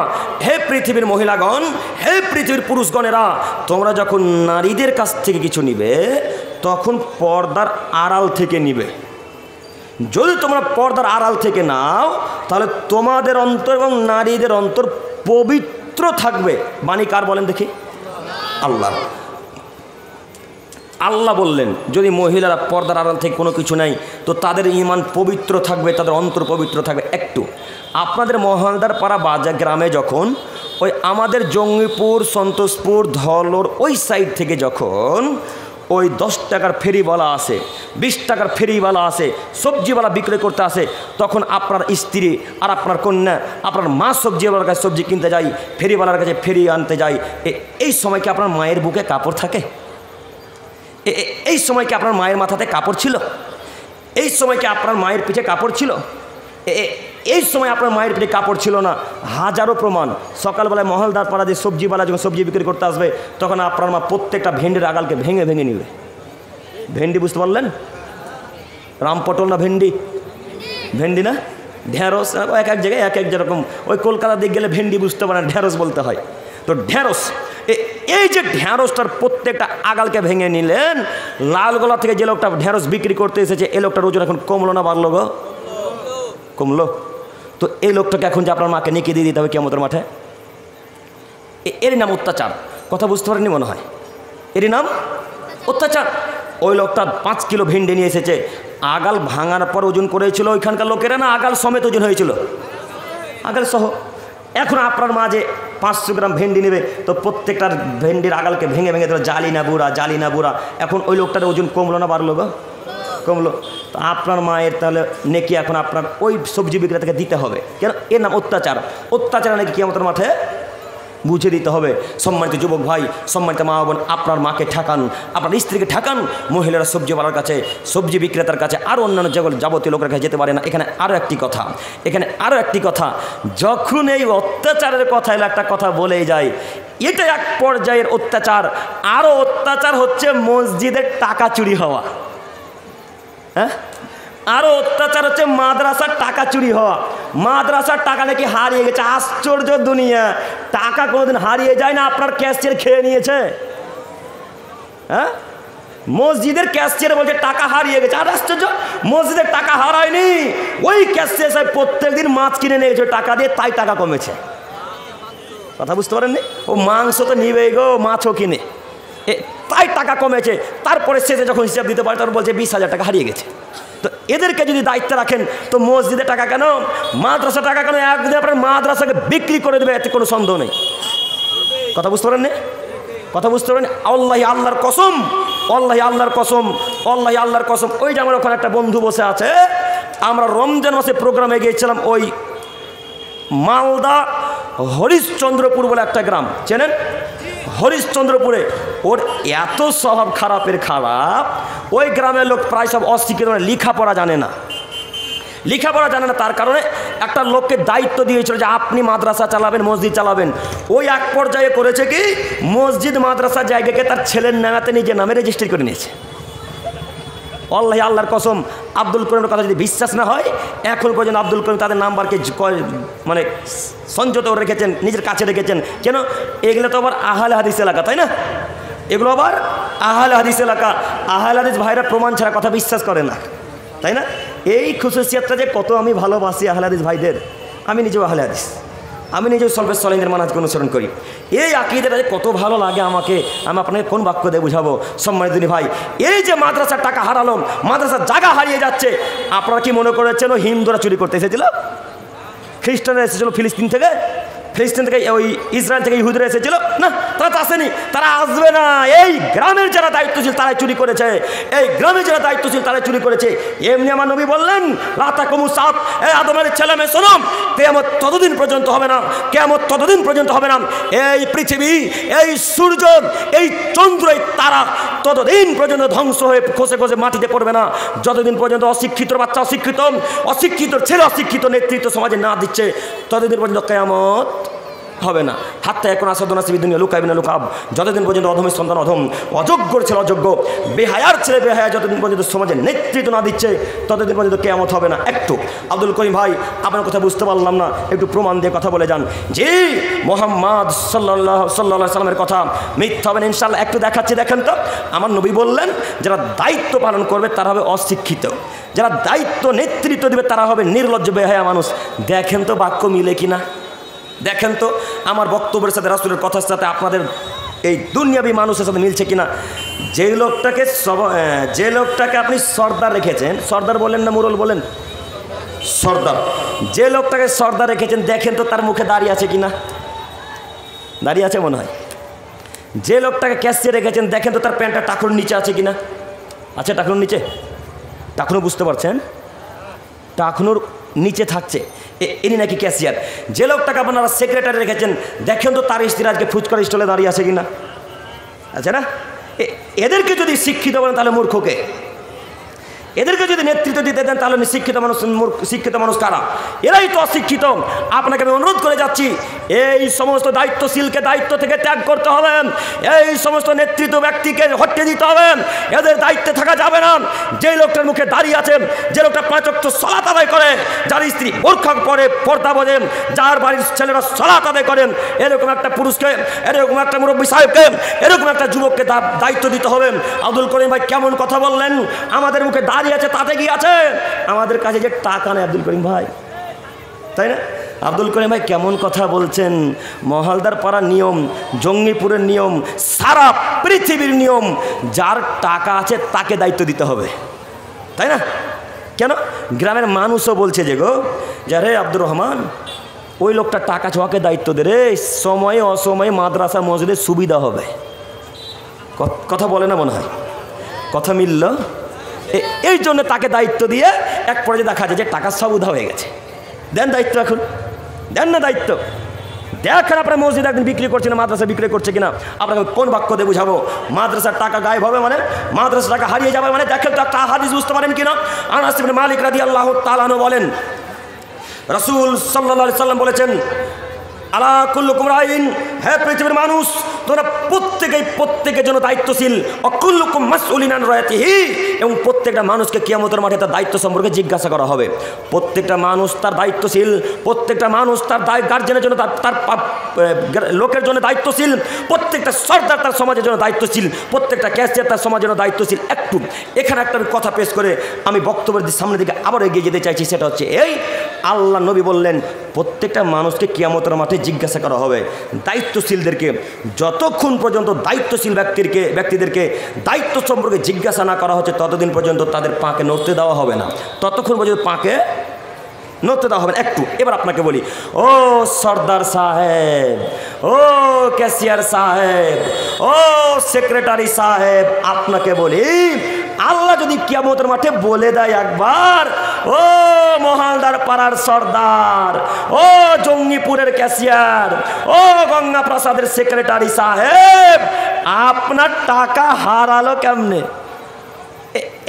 হে পৃথিবীর মহিলাগণ, হে পৃথিবীর পুরুষগণেরা, তোমরা যখন নারীদের কাছ থেকে কিছু নিবে তখন পর্দার আড়াল থেকে নিবে। যদি তোমরা পর্দার আড়াল থেকে নাও তাহলে তোমাদের অন্তর এবং নারীদের অন্তর পবিত্র থাকবে। বাণী কার বলেন দেখি? আল্লাহ। আল্লাহ বললেন যদি মহিলারা পর্দার আড়াল থেকে কোনো কিছু নেই তো তাদের ঈমান পবিত্র থাকবে, তাদের অন্তর পবিত্র থাকবে। একটু আপনাদের মহলদার পাড়া বাজার গ্রামে যখন ওই আমাদের জঙ্গিপুর, সন্তোষপুর, ধলোর ওই সাইড থেকে যখন ওই 10 টাকার ফেরিওয়ালা আসে, 20 টাকার ফেরিওয়ালা আসে, সবজিওয়ালা বিক্রি করতে আসে, তখন আপনার স্ত্রী আর আপনার কন্যা, আপনার মা সবজিওয়ালার কাছে সবজি কিনতে যায়, ফেরিওয়ালার কাছে ফেরি আনতে যায়। এই সময় কি আপনার মায়ের বুকে কাপড় থাকে? এই সময় কি আপনার মায়ের মাথাতে কাপড় ছিল? এই সময় কি আপনার মায়ের পিঠে কাপড় ছিল? এই সময় আপনার মায়ের পিঠে কাপড় ছিল না। হাজারো প্রমাণ। সকালবেলায় মহলদার পাড়া দিয়ে সবজিওয়ালা যখন সবজি বিক্রি করতে আসবে তখন আপনার মা প্রত্যেকটা ভেন্ডির আগালকে ভেঙে ভেঙে নিবে। ভেন্ডি বুঝতে পারলেন? রামপটল না ভেন্ডি? ভেন্ডি না, ঢেঁড়স। এক এক জায়গায় এক এক যেরকম। ওই কলকাতা দিকে গেলে ভেন্ডি বুঝতে পারেন, ঢেঁড়স বলতে হয়। তো ঢেঁড়স, এই যে ঢেঁড়সটার প্রত্যেকটা আগালকে ভেঙে নিলেন। লালগোলা থেকে যে লোকটা ঢেঁড়স বিক্রি করতে এসেছে এই লোকটার ওজন এখন কমলো না বাড়লো গো? কমলো। তো এই লোকটাকে এখন যে আপনার মাকে নিকে দিয়ে দিতে হবে কিয়ামতের মাঠে, এরই নাম অত্যাচার। কথা বুঝতে পারেননি মনে হয়? এরই নাম অত্যাচার। ওই লোকটা 5 কিলো ভেন্ডি নিয়ে এসেছে, আগাল ভাঙার পর ওজন করেছিল ওইখানকার লোকেরা, না আগাল সমেত ওজন হয়েছিল? আগাল সহ। এখন আপনার মা যে 500 গ্রাম ভেন্ডি নেবে তো প্রত্যেকটার ভেন্ডির আগালকে ভেঙে ভেঙে দিল জালি না বুড়া। এখন ওই লোকটার ওজন কমলো না বাড়লো গো? কমলো। তো আপনার মায়ের তাহলে নেকি এখন আপনার ওই সবজি বিক্রেতাকে দিতে হবে। কেন? এর নাম অত্যাচার। অত্যাচার নাকি কিয়ামতের মাঠে বুঝে দিতে হবে। সম্মানিত যুবক ভাই, সম্মানিত মা বোন, আপনার মাকে ঠেকান, আপনার স্ত্রীকে ঠেকান। মহিলারা সবজিওয়ালার কাছে, সবজি বিক্রেতার কাছে, আরও অন্যান্য যেগুলো যাবতীয় লোকের কাছে যেতে পারে না। এখানে আরও একটি কথা, যখন এই অত্যাচারের কথা এলো, একটা কথা বলেই যায়, এটা এক পর্যায়ের অত্যাচার। আরও অত্যাচার হচ্ছে মসজিদের টাকা চুরি হওয়া। হ্যাঁ, আরও অত্যাচার হচ্ছে মাদ্রাসার টাকা চুরি হওয়া। মাদ্রাসার টাকা নাকি হারিয়ে গেছে। আশ্চর্য দুনিয়া, টাকা কোনোদিন হারিয়ে যায় না, আপনার ক্যাশিয়ার খেয়ে নিয়েছে। হ্যাঁ, মসজিদের ক্যাশিয়ার বলছে টাকা হারিয়ে গেছে। আর আশ্চর্য, মসজিদের টাকা হারায়নি, ওই ক্যাশিয়ার সাহেব প্রত্যেক দিন মাছ কিনে নিয়ে গেছে টাকা দিয়ে, তাই টাকা কমেছে। কথা বুঝতে পারেননি? ও মাংস তো নিবেই গো, মাছও কিনে, তাই টাকা কমেছে। তারপরে শেষে যখন হিসাব দিতে পারে তখন বলছে 20,000 টাকা হারিয়ে গেছে। তো এদেরকে যদি দায়িত্ব রাখেন, তো মসজিদের টাকা কেন, মাদ্রাসা টাকা কেন? একদিন আপনার মাদ্রাসাকে বিক্রি করে দেবে, এতে কোনো সন্দেহ নেই। কথা বুঝতে পারেননি? আল্লাহর কসম, আল্লাহর কসম। ওই যে আমার ওখানে একটা বন্ধু বসে আছে, আমরা রমজান মাসে প্রোগ্রামে গিয়েছিলাম ওই মালদা হরিশ্চন্দ্রপুর বলে একটা গ্রাম, চেনেন? হরিশ্চন্দ্রপুরে ওর এত স্বভাব খারাপের খারাপ, ওই গ্রামের লোক প্রায় সব অশিক্ষিত, লেখাপড়া জানে না। তার কারণে একটা লোককে দায়িত্ব দিয়েছিল যে আপনি মাদ্রাসা চালাবেন, মসজিদ চালাবেন। ওই এক পর্যায়ে করেছে কি, মসজিদ মাদ্রাসা জায়গাকে তার ছেলের নামাতে নিজের নামে রেজিস্ট্রি করে নিয়েছে। আল্লাহর কসম, আব্দুল করিমের কথা যদি বিশ্বাস না হয়, এখন পর্যন্ত আব্দুল করিম তাদের নাম্বারকে মানে সঞ্চয় রেখেছেন, নিজের কাছে রেখেছেন। কেন? এগুলো তো আবার আহলে হাদিস এলাকা, তাই না? এগুলো আবার আহলে হাদিস এলাকা। আহলে হাদিস ভাইরা প্রমাণ ছাড়া কথা বিশ্বাস করে না, তাই না? এই খুশুসিয়াতটা যে কত আমি ভালোবাসি আহলে হাদিস ভাইদের। আমি নিজেও আহলে হাদিস, আমি নিজেও সলফে সলিনের মানহাজকে অনুসরণ করি। এই আকীদাটা যে কত ভালো লাগে আমাকে, আমি আপনাকে কোন বাক্য দিয়ে বুঝাবো? সম্মানিত দিনী ভাই, এই যে মাদ্রাসার টাকা হারালো, মাদ্রাসার জায়গা হারিয়ে যাচ্ছে, আপনারা কি মনে করেছেন ও হিন্দুরা চুরি করতে এসেছিল? খ্রিস্টানরা এসেছিল ফিলিস্তিন থেকে, ওই ইসরায়েল থেকে ইহুদিরা এসেছিল? না, তারা তো আসেনি, তারা আসবে না। এই গ্রামের যারা দায়িত্বশীল তারাই চুরি করেছে, এমনি আমার নবী বললেন, রাতা কমু সাত, আদমের ছেলে মেয়ে শোনো, কিয়ামত ততদিন পর্যন্ত হবে না, এই পৃথিবী, এই সূর্য, এই চন্দ্র, এই তারা ততদিন পর্যন্ত ধ্বংস হয়ে খসে মাটিতে পড়বে না, যতদিন পর্যন্ত অশিক্ষিত বাচ্চা অশিক্ষিত ছেলে অশিক্ষিত নেতৃত্ব সমাজে না দিচ্ছে, ততদিন পর্যন্ত কিয়ামত হবে না। হাত্তা এখন আসাদনাসিবি দুনিয়া লুকাইবিনা লুকাব, যতদিন পর্যন্ত অধমের সন্তান অধম, অযোগ্যর ছেলে অযোগ্য, বেহায়ার ছেলে বেহায়া যতদিন পর্যন্ত সমাজে নেতৃত্ব না দিচ্ছে, ততদিন পর্যন্ত কিয়ামত হবে না। একটু আব্দুল করিম ভাই, আপনার কথা বুঝতে পারলাম না, একটু প্রমাণ দিয়ে কথা বলে যান। জি, মোহাম্মদ সাল্লাল্লাহু সাল্লামের কথা মিথ্যা হবে না ইনশাআল্লাহ। একটু দেখাচ্ছি, দেখেন তো। আমার নবী বললেন, যারা দায়িত্ব পালন করবে তারা হবে অশিক্ষিত, যারা দায়িত্ব নেতৃত্ব দেবে তারা হবে নির্লজ্জ বেহায়া মানুষ। দেখেন তো বাক্য মিলে কিনা, দেখেন তো আমার বক্তব্যের সাথে, রাসূলের কথার সাথে আপনাদের এই দুনিয়াবি মানুষের সাথে মিলছে কিনা। যে লোকটাকে আপনি সর্দার রেখেছেন, সর্দার বলেন না মুরল বলেন, সর্দার, যে লোকটাকে সর্দার রেখেছেন, দেখেন তো তার মুখে দাঁড়িয়ে আছে কিনা, দাঁড়িয়ে আছে মনে হয়। যে লোকটাকে ক্যাশিয়ার রেখেছেন, দেখেন তো তার প্যান্টটা টাকুর নিচে আছে কিনা, আচ্ছা টাকুর নিচে, টাকুনো বুঝতে পারছেন, টাকুনোর নিচে থাকছে, ইনি নাকি ক্যাশিয়ার। যে লোকটাকে আপনারা সেক্রেটারি রেখেছেন, দেখেন তো তার স্ত্রী আজকে ফুচকার স্টলে দাঁড়িয়ে আছে কিনা, আছে না? এদেরকে যদি শিক্ষিত বলেন তাহলে মূর্খকে, এদেরকে যদি নেতৃত্ব দিতে দেন তাহলে শিক্ষিত মানুষ কারা? এরাই তো অশিক্ষিত। আপনাকে আমি অনুরোধ করে যাচ্ছি, এই সমস্ত দায়িত্বশীলকে দায়িত্ব থেকে ত্যাগ করতে হবে, এই সমস্ত নেতৃত্ব ব্যক্তিকে হটিয়ে দিতে হবে, এদের দায়িত্বে থাকা যাবে না। যে লোকটার মুখে দাঁড়িয়ে আছেন, যে লোকটা 5 ওয়াক্ত সালাত আদায় করে, যার স্ত্রী বোরখা পরে, পর্দা বোঝেন, যার বাড়ির ছেলেরা সালাত আদায় করেন, এরকম একটা পুরুষকে, এরকম একটা মুরব্বী সাহেবকে, এরকম একটা যুবককে দায়িত্ব দিতে হবে। আব্দুল করিম ভাই কেমন কথা বললেন, আমাদের মুখে দাঁড়িয়ে আছে তাতে কি আছে, আমাদের কাছে যে টাকা নেই আব্দুল করিম ভাই, তাই না? আব্দুল করিম ভাই কেমন কথা বলছেন। মহালদার পাড়ার নিয়ম, জঙ্গিপুরের নিয়ম, সারা পৃথিবীর নিয়ম, যার টাকা আছে তাকে দায়িত্ব দিতে হবে, তাই না? কেন? গ্রামের মানুষও বলছে যে গো, যারে আব্দুর রহমান, ওই লোকটা টাকা ছোঁয়াকে দায়িত্ব দে রে, সময়ে অসময়ে মাদ্রাসা মসজিদের সুবিধা হবে। কথা বলে না মনে হয়, কথা মিলল? এই জন্য তাকে দায়িত্ব দিয়ে এক পর্যায়ে দেখা যায় যে টাকা সব উধা হয়ে গেছে। দেন দায়িত্ব, এখন দেন না দায়িত্ব, দেখেন আপনার মসজিদ একদিন বিক্রি করছে না মাদ্রাসা বিক্রি করছে কিনা। আপনাকে কোন বাক্য দিয়ে বুঝাবো? মাদ্রাসার টাকা গায়েব হবে মানে, মাদ্রাসার টাকা হারিয়ে যাবে মানে, দেখেন তো একটা হাদিস বুঝতে পারেন কিনা। আনাস ইবনে মালিক রাদিয়াল্লাহু তাআলা আনহু বলেন, রাসূল সাল্লাল্লাহু আলাইহি সাল্লাম বলেছেন, আলা কুল্লুকুম রাইন, হে পৃথিবীর মানুষ, তোমরা প্রত্যেকের জন্য দায়িত্বশীল। অকুল্লুকুম মাসউলিন আন রায়াতিহি, এবং প্রত্যেকটা মানুষকে কিয়ামতের মাঠে তার দায়িত্ব সম্পর্কে জিজ্ঞাসা করা হবে। প্রত্যেকটা মানুষ তার দায়িত্বশীল, প্রত্যেকটা মানুষ তার গার্জেনের জন্য তার লোকের জন্য দায়িত্বশীল, প্রত্যেকটা সর্দার তার সমাজের জন্য দায়িত্বশীল, প্রত্যেকটা ক্যাশিয়ার তার সমাজের জন্য দায়িত্বশীল। একটু এখানে একটা কথা পেশ করে আমি বক্তব্যের সামনের দিকে আবার এগিয়ে যেতে চাইছি। সেটা হচ্ছে এই, আল্লাহ নবী বললেন প্রত্যেকটা মানুষকে কিয়ামতের মাঠে জিজ্ঞাসা করা হবে। দায়িত্বশীলদেরকে যতক্ষণ পর্যন্ত দায়িত্বশীল ব্যক্তিদেরকে দায়িত্ব সম্পর্কে জিজ্ঞাসা না করা হচ্ছে ততদিন পর্যন্ত তাদের পাকে নড়তে দেওয়া হবে না, ততক্ষণ পর্যন্ত পাকে নড়তে দেওয়া হবে না। একটু এবার আপনাকে বলি, ও সর্দার সাহেব, ও ক্যাশিয়ার সাহেব, ও সেক্রেটারি সাহেব, আপনাকে বলি, আল্লাহ যদি কিয়ামতের মাঠে বলে দেয় একবার, ও মহালদার পাড়ার সর্দার, ও জঙ্গিপুরের ক্যাশিয়ার, ও গঙ্গা প্রসাদের সেক্রেটারি সাহেব, আপনার টাকা হারালো কেমনে?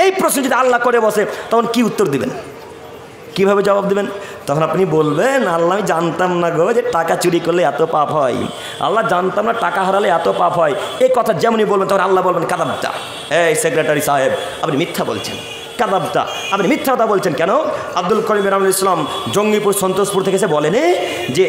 এই প্রশ্ন যদি আল্লাহ করে বসে তখন কি উত্তর দিবেন? কিভাবে জবাব দেবেন? তখন আপনি বলবেন, আল্লাহ আমি জানতাম না গো যে টাকা চুরি করলে এত পাপ হয়, আল্লাহ জানতাম না টাকা হারালে এত পাপ হয়। এই কথা যেমনই বলবেন তখন আল্লাহ বলবেন, কাদাবতা, এই সেক্রেটারি সাহেব আপনি মিথ্যা বলছেন, কাদাবতা, আপনি মিথ্যা কথা বলছেন কেন? আব্দুল করিম রামুল ইসলাম জঙ্গিপুর সন্তোষপুর থেকে এসে বলেনি যে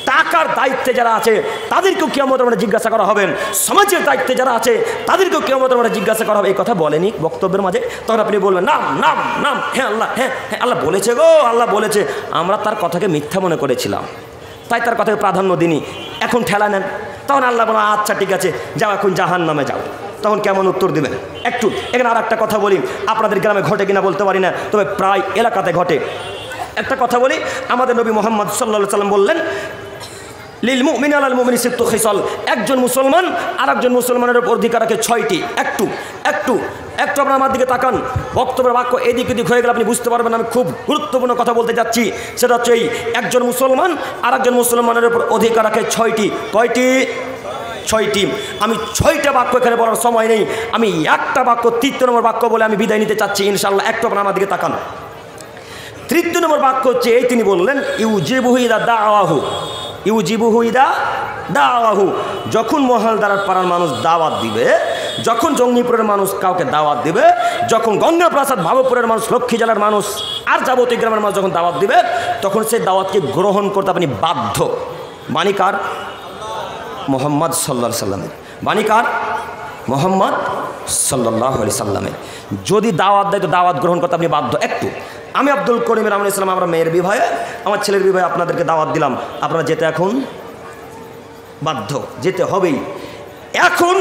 টাকার দায়িত্বে যারা আছে তাদেরকেও কিয়ামতের মাঠে জিজ্ঞাসা করা হবে, সমাজের দায়িত্বে যারা আছে তাদেরকেও কিয়ামতের মাঠে জিজ্ঞাসা করা হবে। এই কথা বলেনি বক্তব্যের মাঝে। তখন আপনি বলবেন, নাম নাম নাম, হ্যাঁ আল্লাহ, হ্যাঁ হ্যাঁ আল্লাহ বলেছে গো, আল্লাহ বলেছে, আমরা তার কথাকে মিথ্যা মনে করেছিলাম, তাই তার কথাকে প্রাধান্য দিনি, এখন ঠেলা নেন। তখন আল্লাহ বলো, আচ্ছা ঠিক আছে, যাও এখন জাহান্নামে যাও। তখন কেমন উত্তর দেবেন? একটু এখানে আর একটা কথা বলি, আপনাদের গ্রামে ঘটে কিনা বলতে পারি না, তবে প্রায় এলাকাতে ঘটে। একটা কথা বলি, আমাদের নবী মুহাম্মদ সাল্লাল্লাহু আলাইহি সাল্লাম বললেন, লিল মুমিন আলাল মুমিনি সিত্তু খিসাল, একজন মুসলমান আর একজন মুসলমানের উপর অধিকার রাখে 6টি। একটু আপনার আমার দিকে তাকান, বক্তব্যের বাক্য এদিক ওদিক হয়ে গেলে আপনি বুঝতে পারবেন আমি খুব গুরুত্বপূর্ণ কথা বলতে যাচ্ছি। সেটা হচ্ছে এই, একজন মুসলমান আর একজন মুসলমানের উপর অধিকার রাখে 6টি। কয়টি? 6টি। আমি 6টা বাক্য এখানে বলার সময় নেই, আমি একটা বাক্য, 3 নম্বর বাক্য বলে আমি বিদায় নিতে চাচ্ছি ইনশাআল্লাহ। একটু আপনার আমার দিকে তাকান। 3 নম্বর বাক্য হচ্ছে এই, তিনি বললেন, ইউজিবুহু ইদা দাওয়াহু, ইউজিবুহু ইদা দাওয়াহু, যখন মহালদার পাড়ার মানুষ দাওয়াত দিবে, যখন জঙ্গিপুরের মানুষ কাউকে দাওয়াত দিবে, যখন গঙ্গা প্রসাদ ভাবপুরের মানুষ, লক্ষ্মী জেলার মানুষ আর যাবতীয় গ্রামের মানুষ যখন দাওয়াত দিবে, তখন সেই দাওয়াতকে গ্রহণ করতে আপনি বাধ্য। বাণী কার? মুহাম্মদ সাল্লাল্লাহু আলাইহি সাল্লামের। বাণী কার? মুহাম্মদ সাল্লাল্লাহু আলাইহি সাল্লামের। যদি দাওয়াত দেয় তো দাওয়াত গ্রহণ করতে আপনি বাধ্য। একটু আমি আব্দুল করিম রামুল ইসলাম, আমরা মেয়ের বিবাহে, আমার ছেলের বিবাহে আপনাদেরকে দাওয়াত দিলাম, আপনারা যেতে এখন বাধ্য, যেতে হবেই। এখন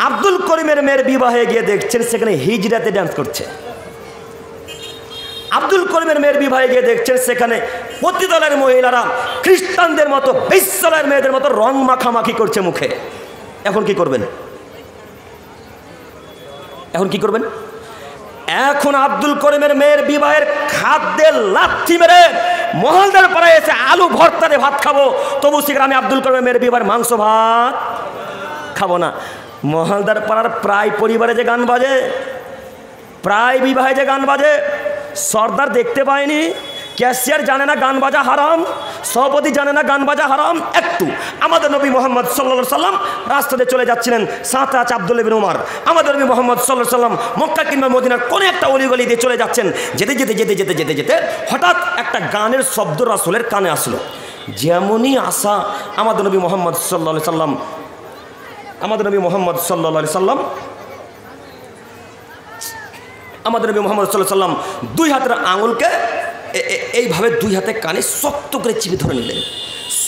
আব্দুল করিমের মেয়ের বিবাহে গিয়ে দেখছেন সেখানে হিজড়াতে ডান্স করছে। আব্দুল করিমের মেয়ের বিবাহে গিয়ে দেখছেন সেখানে পতিদলের মহিলারা খ্রিস্টানদের মতো, বিশ্বলের মেয়েদের মতো রং মাখামাখি করছে মুখে। এখন কি করবেন? এখন কি করবেন? এখন আব্দুল করিমের মেয়ের বিবাহের খাদ্যে লাথি মেরে মহলদার পাড়ায় এসে আলু ভর্তারে ভাত খাবো, তবু সেখানে আমি আব্দুল করিমের মেয়ের বিবাহের মাংস ভাত খাবো না। মহলদার পাড়ার প্রায় পরিবারে যে গান বাজে, প্রায় বিবাহে যে গান বাজে, সর্দার দেখতে পায়নি, ক্যাশিয়ার জানে না গান বাজা হারাম, সভাপতি জানে না গান বাজা হারাম। একটু আমাদের নবী মুহাম্মদ সাল্লাল্লাহু আলাইহি সাল্লাম রাস্তাতে চলে যাচ্ছিলেন, সাথে আছে আব্দুল্লাহ ইবনে উমর। আমাদের নবী মুহাম্মদ সাল্লাল্লাহু আলাইহি সাল্লাম মক্কা কিংবা মদিনার কোন একটা অলিগলি দিয়ে চলে যাচ্ছেন। যেতে যেতে যেতে যেতে যেতে যেতে হঠাৎ একটা গানের শব্দ রাসূলের কানে আসলো। যেমনই আসা আমাদের নবী মুহাম্মদ সাল্লাল্লাহু আলাইহি সাল্লাম, আমাদের নবী মুহাম্মদ সাল্লাল্লাহু আলাইহি সাল্লাম, আমাদের নবী মুহাম্মদ সাল্লাল্লাহু আলাইহি সাল্লাম 2 হাতের আঙুলকে এইভাবে 2 হাতে কানে শক্ত করে চিপে ধরে নিলেন।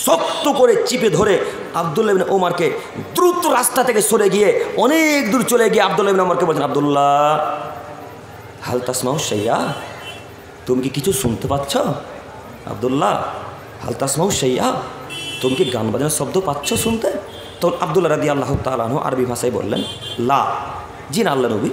শক্ত করে চিপে ধরে আব্দুল্লাহ ইবনে ওমরকে দ্রুত রাস্তা থেকে সরে গিয়ে অনেক দূর চলে গিয়ে আব্দুল্লাহ ইবনে ওমরকে বলছেন, আব্দুল্লাহ হাল তাসমাউ শাইয়া, তুমি কি কিছু শুনতে পাচ্ছ? আব্দুল্লাহ হাল তাসমাউ শাইয়া, তুমি কি গান বাজানোর শব্দ পাচ্ছ শুনতে? তখন আব্দুল্লাহ রাদিয়াল্লাহু তাআলা আনহু আরবি ভাষায় বললেন, লা, জি না আল্লাহ নবী,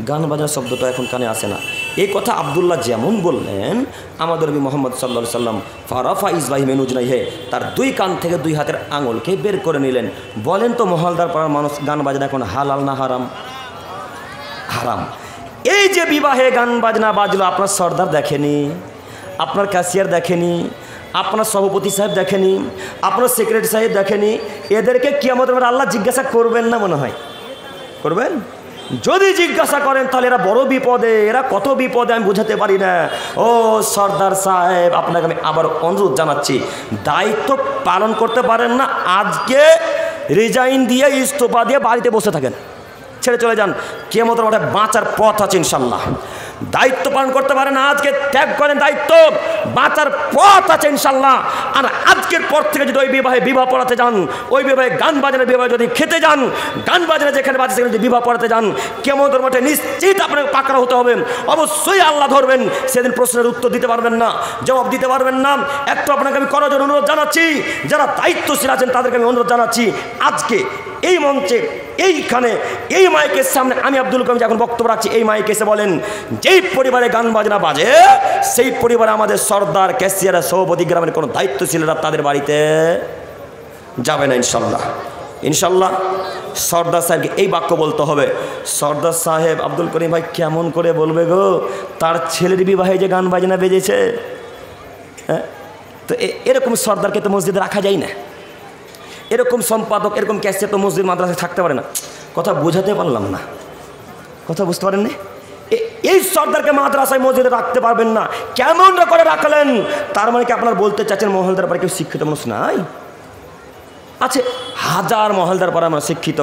গান বাজানোর শব্দটা এখন কানে আসে না। এই কথা আব্দুল্লাহ যেমন বললেন, আমাদের নবী মুহাম্মদ সাল্লাল্লাহু আলাইহি সাল্লাম ফারাফা ইসবাহি মেনুজনাইহে, তার দুই কান থেকে দুই হাতের আঙুলকে বের করে নিলেন। বলেন তো মহলদার পাড়ার মানুষ গান বাজনা এখন হালাল না হারাম? হারাম। এই যে বিবাহে গান বাজনা বাজলো, আপনার সর্দার দেখেনি, আপনার ক্যাশিয়ার দেখেনি, আপনার সভাপতি সাহেব দেখেনি, আপনার সেক্রেটারি সাহেব দেখেনি, এদেরকে কিয়ামতের মাঠে আল্লাহ জিজ্ঞাসা করবেন না? মনে হয় করবেন। যদি জিজ্ঞাসা করেন তাহলে এরা বড় বিপদে, এরা কত বিপদে আমি বোঝাতে পারি না। ও সর্দার সাহেব, আপনাকে আমি আবার অনুরোধ জানাচ্ছি, দায়িত্ব পালন করতে পারেন না, আজকে রিজাইন দিয়ে ইস্তফা দিয়ে বাড়িতে বসে থাকেন, ছেড়ে চলে যান। কিয়ামতের মাঠে বাঁচার পথ আছে ইনশাল্লাহ। দায়িত্ব পালন করতে পারেন না, আজকে ত্যাগ করেন দায়িত্ব, বাঁচার পথ আছে ইনশাল্লাহ। আর আজকের পর থেকে যদি ওই বিবাহে বিবাহ পড়াতে যান, ওই বিবাহে গান বাজনার বিবাহে যদি খেতে যান, গান বাজনা যেখানে বাজে সেখানে যদি বিবাহ পড়াতে যান, কিয়ামতের মাঠে নিশ্চিত আপনাকে পাকড়াও হতে হবে। অবশ্যই আল্লাহ ধরবেন, সেদিন প্রশ্নের উত্তর দিতে পারবেন না, জবাব দিতে পারবেন না। একটু আপনাকে আমি করার জন্য অনুরোধ জানাচ্ছি, যারা দায়িত্বশীল আছেন তাদেরকে আমি অনুরোধ জানাচ্ছি, আজকে এই মঞ্চে এইখানে এই মাইকের সামনে আমি আব্দুল করিম যখন বক্তব্য রাখছি, এই মাইকে এসে বলেন, যেই পরিবারে গান বাজনা বাজে সেই পরিবারে আমাদের সর্দার, ক্যাশিয়ার, সভাপতি, গ্রামের কোনো দায়িত্বশীলরা তাদের বাড়িতে যাবে না ইনশাল্লাহ। ইনশাল্লাহ সর্দার সাহেবকে এই বাক্য বলতে হবে। সর্দার সাহেব আব্দুল করিম ভাই কেমন করে বলবে গো, তার ছেলের বিবাহে যে গান বাজনা বেজেছে? হ্যাঁ, তো এরকম সর্দারকে তো মসজিদে রাখা যায় না, এরকম সম্পাদক, এরকম ক্যাশিয়ার তো মসজিদ মাদ্রাসায় থাকতে পারে না। কথা বোঝাতে পারলাম না, কথা বুঝতে পারেননি? এই সর্দারকে মাদ্রাসায় মসজিদে রাখতে পারবেন না, কেমন করে রাখলেন? তার মানে কি আপনার বলতে চাচ্ছেন মহলদার পাড়ায় কেউ শিক্ষিত মানুষ নাই? আছে, হাজার মহলদার পাড়ায় আমরা শিক্ষিত,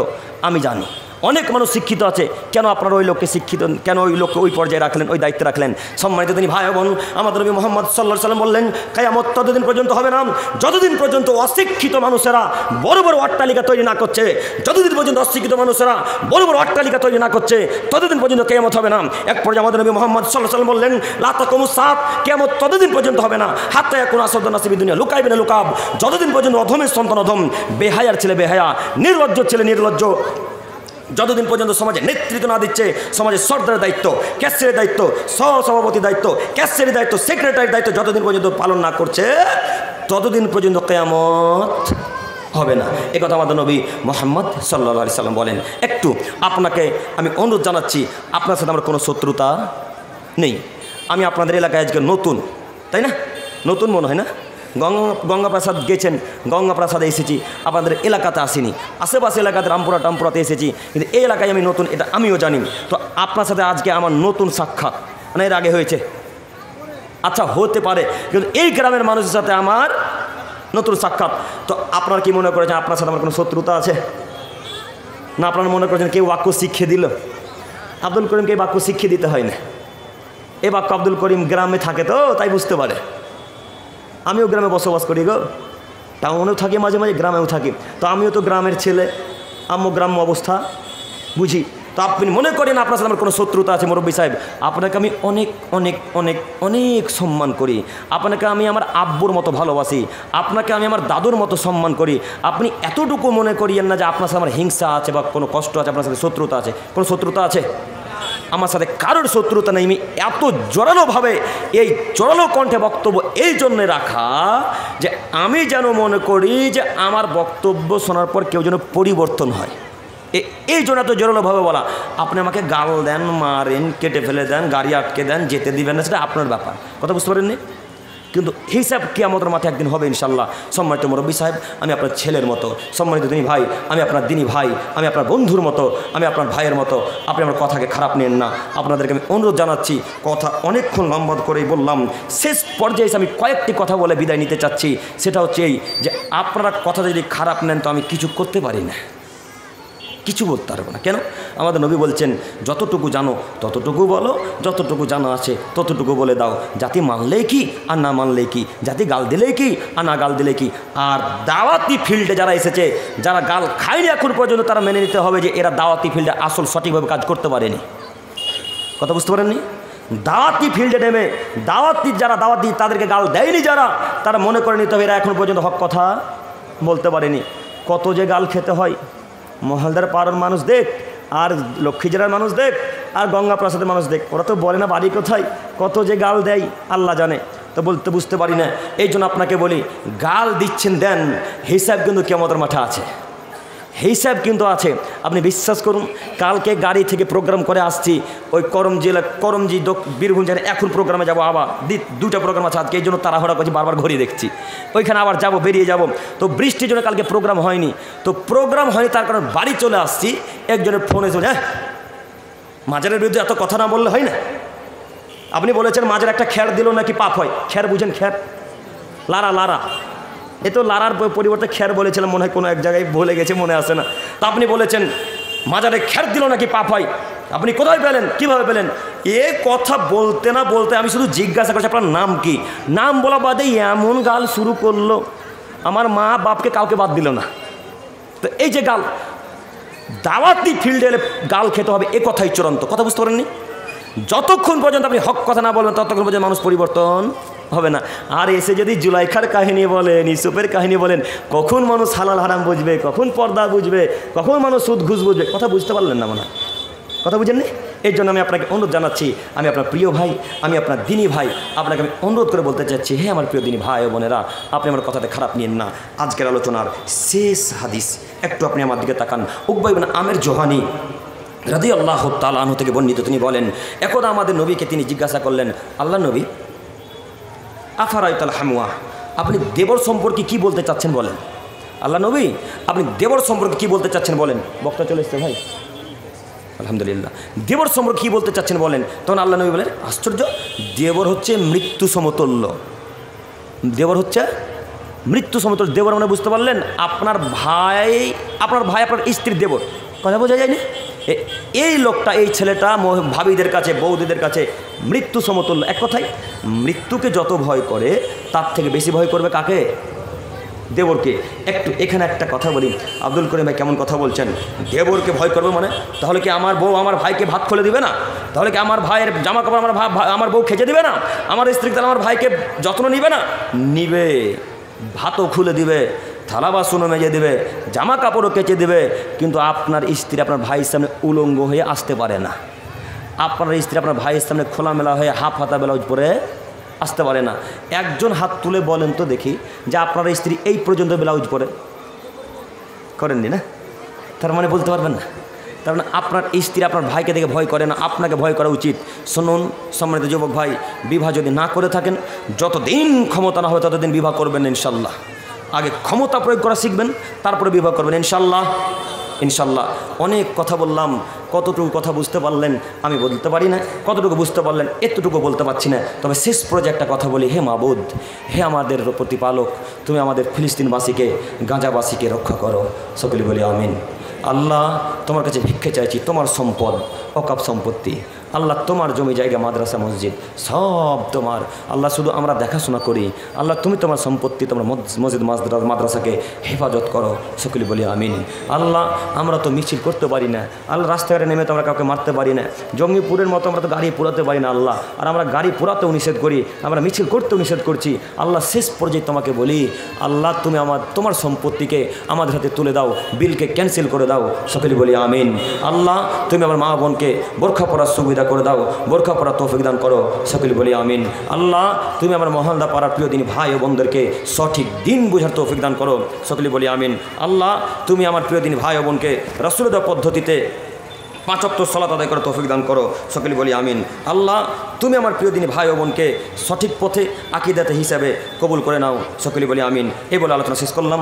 আমি জানি অনেক মানুষ শিক্ষিত আছে। কেন আপনারা ওই লোককে শিক্ষিত, কেন ওই লোককে ওই পর্যায়ে রাখলেন, ওই দায়িত্বে রাখলেন? সম্মানিত তিনি ভাই বোন, আমাদের নবী মুহাম্মদ সাল্লাল্লাহু আলাইহি সাল্লাম বললেন, কিয়ামত ততদিন পর্যন্ত হবে না যতদিন পর্যন্ত অশিক্ষিত মানুষেরা বড় বড় অট্টালিকা তৈরি না করছে, যতদিন পর্যন্ত অশিক্ষিত মানুষেরা বড় বড় অট্টালিকা তৈরি না করছে, ততদিন পর্যন্ত কিয়ামত হবে না। এক পর্যায়ে আমাদের নবী মুহাম্মদ সাল্লাল্লাহু আলাইহি সাল্লাম বললেন, লা তাকুমুস সাআত, কিয়ামত ততদিন পর্যন্ত হবে না হাত্তা ইয়াকুনা আসাদুন নাসি ফিদ দুনিয়া লুকাইবিনা লুকাব, যতদিন পর্যন্ত অধমের সন্তান অধম, বেহায়ার ছেলে বেহায়া, নির্লজ্জ ছেলে নির্লজ্জ, যতদিন পর্যন্ত সমাজে নেতৃত্ব না দিচ্ছে, সমাজের সর্দারের দায়িত্ব, ক্যাশিয়ারের দায়িত্ব, সহসভাপতির দায়িত্ব, ক্যাশিয়ারের দায়িত্ব, সেক্রেটারির দায়িত্ব যতদিন পর্যন্ত পালন না করছে, ততদিন পর্যন্ত কিয়ামত হবে না। এ কথা আমাদের নবী মুহাম্মদ সাল্লাল্লাহু আলাইহি সাল্লাম বলেন। একটু আপনাকে আমি অনুরোধ জানাচ্ছি, আপনার সাথে আমার কোনো শত্রুতা নেই। আমি আপনাদের এলাকায় আজকে নতুন, তাই না? নতুন মনে হয় না? গঙ্গাপ্রসাদ গেছেন, গঙ্গাপ্রসাদে এসেছি, আপনাদের এলাকাতে আসিনি, আশেপাশে এলাকাতে রামপুরা টামপুরাতে এসেছি, কিন্তু এই এলাকায় আমি নতুন, এটা আমিও জানি। তো আপনার সাথে আজকে আমার নতুন সাক্ষাৎ, মানে এর আগে হয়েছে, আচ্ছা হতে পারে, কিন্তু এই গ্রামের মানুষের সাথে আমার নতুন সাক্ষাৎ। তো আপনার কি মনে করেছেন আপনার সাথে আমার কোনো শত্রুতা আছে? না আপনারা মনে করেছেন কেউ বাক্য শিখিয়ে দিল? আব্দুল করিমকে এই বাক্য শিখিয়ে দিতে হয় না, এই বাক্য আব্দুল করিম গ্রামে থাকে তো তাই বুঝতে পারে। আমিও গ্রামে বসবাস করি গো, টাউনেও থাকি, মাঝে মাঝে গ্রামেও থাকি, তো আমিও তো গ্রামের ছেলে, আমিও গ্রাম্য অবস্থা বুঝি। তো আপনি মনে করেন আপনার সাথে আমার কোনো শত্রুতা আছে? মুরব্বী সাহেব, আপনাকে আমি অনেক অনেক অনেক অনেক সম্মান করি, আপনাকে আমি আমার আব্বুর মতো ভালোবাসি, আপনাকে আমি আমার দাদুর মতো সম্মান করি। আপনি এতটুকু মনে করিয়েন না যে আপনার সাথে আমার হিংসা আছে বা কোনো কষ্ট আছে, আপনার সাথে শত্রুতা আছে। কোনো শত্রুতা আছে? আমার সাথে কারোর শত্রুতা নেই। আমি এত জোরালোভাবে এই জোরালো কণ্ঠে বক্তব্য এই জন্যে রাখা যে আমি যেন মনে করি যে আমার বক্তব্য শোনার পর কেউ যেন পরিবর্তন হয়, এই জন্য এত জোরালোভাবে বলা। আপনি আমাকে গাল দেন, মারেন, কেটে ফেলে দেন, গাড়ি আটকে দেন, যেতে দিবেন না, সেটা আপনার ব্যাপার, কথা বুঝতে পারেননি? কিন্তু হিসাব কিয়ামতের মাঠে একদিন হবে ইনশাল্লাহ। সম্মানিত মুরব্বী সাহেব, আমি আপনার ছেলের মতো, সম্মানিত দিনী ভাই, আমি আপনার দিনী ভাই, আমি আপনার বন্ধুর মতো, আমি আপনার ভাইয়ের মতো, আপনি আমার কথাকে খারাপ নেন না। আপনাদেরকে আমি অনুরোধ জানাচ্ছি, কথা অনেকক্ষণ লম্বা করেই বললাম, শেষ পর্যায়ে আমি কয়েকটি কথা বলে বিদায় নিতে চাচ্ছি। সেটা হচ্ছে এই যে আপনারা কথা যদি খারাপ নেন তো আমি কিছু করতে পারি না, কিছু বলতে পারবো না। কেন? আমাদের নবী বলছেন, যতটুকু জানো ততটুকু বলো, যতটুকু জানা আছে ততটুকু বলে দাও। জাতি মানলেই কি আর না মানলেই কি, জাতি গাল দিলেই কি আর না গাল দিলে কি। আর দাওয়াতি ফিল্ডে যারা এসেছে, যারা গাল খায়নি এখন পর্যন্ত, তারা মেনে নিতে হবে যে এরা দাওয়াতি ফিল্ডে আসল সঠিকভাবে কাজ করতে পারেনি, কথা বুঝতে পারেননি? দাওয়াতি ফিল্ডে নেমে যারা দাওয়াতি তাদেরকে গাল দেয়নি যারা, তারা মনে করে নিতে হবে এরা এখন পর্যন্ত হক কথা বলতে পারেনি। কত যে গাল খেতে হয়, মহলদার পাড়ার মানুষ দেখ আর লক্ষ্মী জেলার মানুষ দেখ, আর গঙ্গা প্রসাদের মানুষ দেখ, ওরা তো বলে না বাড়ি কোথায়, কত যে গাল দেয় আল্লাহ জানে, তো বলতে বুঝতে পারি না। এই জন্য আপনাকে বলি, গাল দিচ্ছেন দেন, হিসাব কিন্তু কিয়ামতের মাঠে আছে, হিসাব কিন্তু আছে। আপনি বিশ্বাস করুন, কালকে গাড়ি থেকে প্রোগ্রাম করে আসছি ওই করমজি বীরভূম জেলা, এখন প্রোগ্রামে যাব, আবার দুটো প্রোগ্রাম আছে আজকে, এই জন্য তাড়াহুড়া করছি, বারবার ঘড়ি দেখছি, ওইখানে আবার যাব, বেরিয়ে যাব। তো বৃষ্টির জন্য কালকে প্রোগ্রাম হয়নি, তো প্রোগ্রাম হয়নি তার কারণে বাড়ি চলে আসছি, একজনের ফোনে চলে, হ্যাঁ মাজারের বিরুদ্ধে এত কথা না বললে হয় না। আপনি বলেছেন মাজার একটা খ্যার দিল নাকি পাপ হয়, খ্যার বুঝেন, খ্যার লারা, এ তো লারার পরিবর্তে খ্যার বলেছিলাম মনে হয়, কোনো এক জায়গায় ভুলে গেছে, মনে আসে না। তা আপনি বলেছেন মাজারে খ্যার দিল নাকি পাপ হয়, আপনি কোথায় পেলেন, কীভাবে পেলেন? এ কথা বলতে না বলতে আমি শুধু জিজ্ঞাসা করছি আপনার নাম কি, নাম বলা বাদে এমন গাল শুরু করলো, আমার মা বাপকে কাউকে বাদ দিল না। তো এই যে গাল, দাওয়াতি ফিল্ডে এলে গাল খেতে হবে, এ কথাই চূড়ান্ত। কথা বুঝতে পারেননি? যতক্ষণ পর্যন্ত আপনি হক কথা না বলবেন ততক্ষণ পর্যন্ত মানুষ পরিবর্তন হবে না। আর এসে যদি জুলাইখার কাহিনী বলেন, ইউসুফের কাহিনী বলেন, কখন মানুষ হালাল হারাম বুঝবে, কখন পর্দা বুঝবে, কখন মানুষ সুদ ঘুষ বুঝবে, কথা বুঝতে পারলেন না মনে হয়, কথা বুঝেননি? এর জন্য আমি আপনাকে অনুরোধ জানাচ্ছি, আমি আপনার প্রিয় ভাই, আমি আপনার দিনী ভাই, আপনাকে আমি অনুরোধ করে বলতে চাচ্ছি, হে আমার প্রিয় দিনী ভাই ও বোনেরা, আপনি আমার কথাতে খারাপ নিয়েন না। আজকের আলোচনার শেষ হাদিস, একটু আপনি আমার দিকে তাকান। উকবা ইবনে আমের জোহানি রাদিয়াল্লাহু তাআলা আনহু থেকে বর্ণিত, তিনি বলেন, একদা আমাদের নবীকে তিনি জিজ্ঞাসা করলেন, আল্লাহ নবী, আফারাইতাল হামওয়া, আপনি দেবর সম্পর্কে কি বলতে চাচ্ছেন বলেন। আল্লাহ নবী, আপনি দেবর সম্পর্কে কি বলতে চাচ্ছেন বলেন। বক্তা চলে এসছে ভাই, আলহামদুলিল্লাহ। দেবর সম্পর্কে কী বলতে চাচ্ছেন বলেন। তখন আল্লাহ নবী বলেন, আশ্চর্য, দেবর হচ্ছে মৃত্যু সমতুল্য, দেবর হচ্ছে মৃত্যু সমতুল্য। দেবর মানে বুঝতে পারলেন, আপনার ভাই আপনার স্ত্রীর দেবর, কথা বোঝা যায়নি? এই লোকটা, এই ছেলেটা ভাবিদের কাছে, বৌদিদের কাছে মৃত্যু সমতুল্য। এক কথায় মৃত্যুকে যত ভয় করে তার থেকে বেশি ভয় করবে কাকে? দেবরকে। একটু এখানে একটা কথা বলি, আব্দুল করিম ভাই কেমন কথা বলছেন, দেবরকে ভয় করবে মানে? তাহলে কি আমার বউ আমার ভাইকে ভাত খুলে দিবে না? তাহলে কি আমার ভাইয়ের জামা কাপড় আমার বউ খেচে দিবে না? আমার স্ত্রী তাহলে আমার ভাইকে যত্ন নিবে না? নিবে, ভাতও খুলে দিবে, থালা বাসনও মেজে দেবে, জামা কাপড়ও কেচে দেবে, কিন্তু আপনার স্ত্রী আপনার ভাইয়ের সামনে উলঙ্গ হয়ে আসতে পারে না। আপনার স্ত্রী আপনার ভাইয়ের সামনে খোলামেলা হয়ে হাফ হাতা ব্লাউজ পরে আসতে পারে না। একজন হাত তুলে বলেন তো দেখি যে আপনার স্ত্রী এই পর্যন্ত ব্লাউজ পরে, করেননি না? তার মানে বলতে পারবেন না। তার মানে আপনার স্ত্রী আপনার ভাইকে দেখে ভয় করে না, আপনাকে ভয় করা উচিত। শুনুন সম্মানিত যুবক ভাই, বিবাহ যদি না করে থাকেন, যতদিন ক্ষমতা না হবে ততদিন বিবাহ করবেন ইনশাল্লাহ। আগে ক্ষমতা প্রয়োগ করা শিখবেন, তারপরে বিবাহ করবেন ইনশাল্লাহ। ইনশাল্লাহ। অনেক কথা বললাম, কতটুকু কথা বুঝতে পারলেন আমি বলতে পারি না, কতটুকু বুঝতে পারলেন এতটুকু বলতে পারছি না। তবে শেষ পর্যায়ে একটা কথা বলি, হে মাবুদ, হে আমাদের প্রতিপালক, তুমি আমাদের ফিলিস্তিনবাসীকে, গাজাবাসীকে রক্ষা করো। সকলে বলি আমিন। আল্লাহ, তোমার কাছে ভিক্ষে চাইছি, তোমার সম্পদ, অকাপ সম্পত্তি, আল্লাহ তোমার জমি জায়গা, মাদ্রাসা মসজিদ সব তোমার। আল্লাহ শুধু আমরা দেখাশোনা করি, আল্লাহ তুমি তোমার সম্পত্তি, তোমার মসজিদ মাদ্রাসাকে হেফাজত করো। সকলে বলি আমিন। আল্লাহ, আমরা তো মিছিল করতে পারি না, আল্লাহ রাস্তাঘাটে নেমে তো আমরা কাউকে মারতে পারি না, জঙ্গিপুরের মতো আমরা তো গাড়ি পোড়াতে পারি না আল্লাহ। আর আমরা গাড়ি পোড়াতেও নিষেধ করি, আমরা মিছিল করতেও নিষেধ করছি। আল্লাহ, শেষ পর্যায়ে তোমাকে বলি, আল্লাহ তুমি তোমার সম্পত্তিকে আমাদের হাতে তুলে দাও, বিলকে ক্যান্সেল করে দাও। সকলে বলি আমিন। আল্লাহ, তুমি আমার মা বোনকে বোরখা পরার সুবিধা করে দাও, বোরখা পরা তৌফিক দান করো। সকলে বলি আমিন। আল্লাহ, তুমি আমার মহল্লা পাড়ার প্রিয় দিনী ভাই ও বোনদেরকে সঠিক দিন বোঝার তৌফিক দান করো। সকলে বলি আমিন। আল্লাহ, তুমি আমার প্রিয় দিনী ভাই ও বোনকে রাসূলুল্লাহ পদ্ধতিতে 5 ওয়াক্ত সালাত আদায় করে তৌফিক দান করো। সকলে বলি আমিন। আল্লাহ, তুমি আমার প্রিয় দিনী ভাই ও বোনকে সঠিক পথে আকীদাতে হিসাবে কবুল করে নাও। সকলে বলি আমিন। এই বলে আলোচনা শেষ করলাম।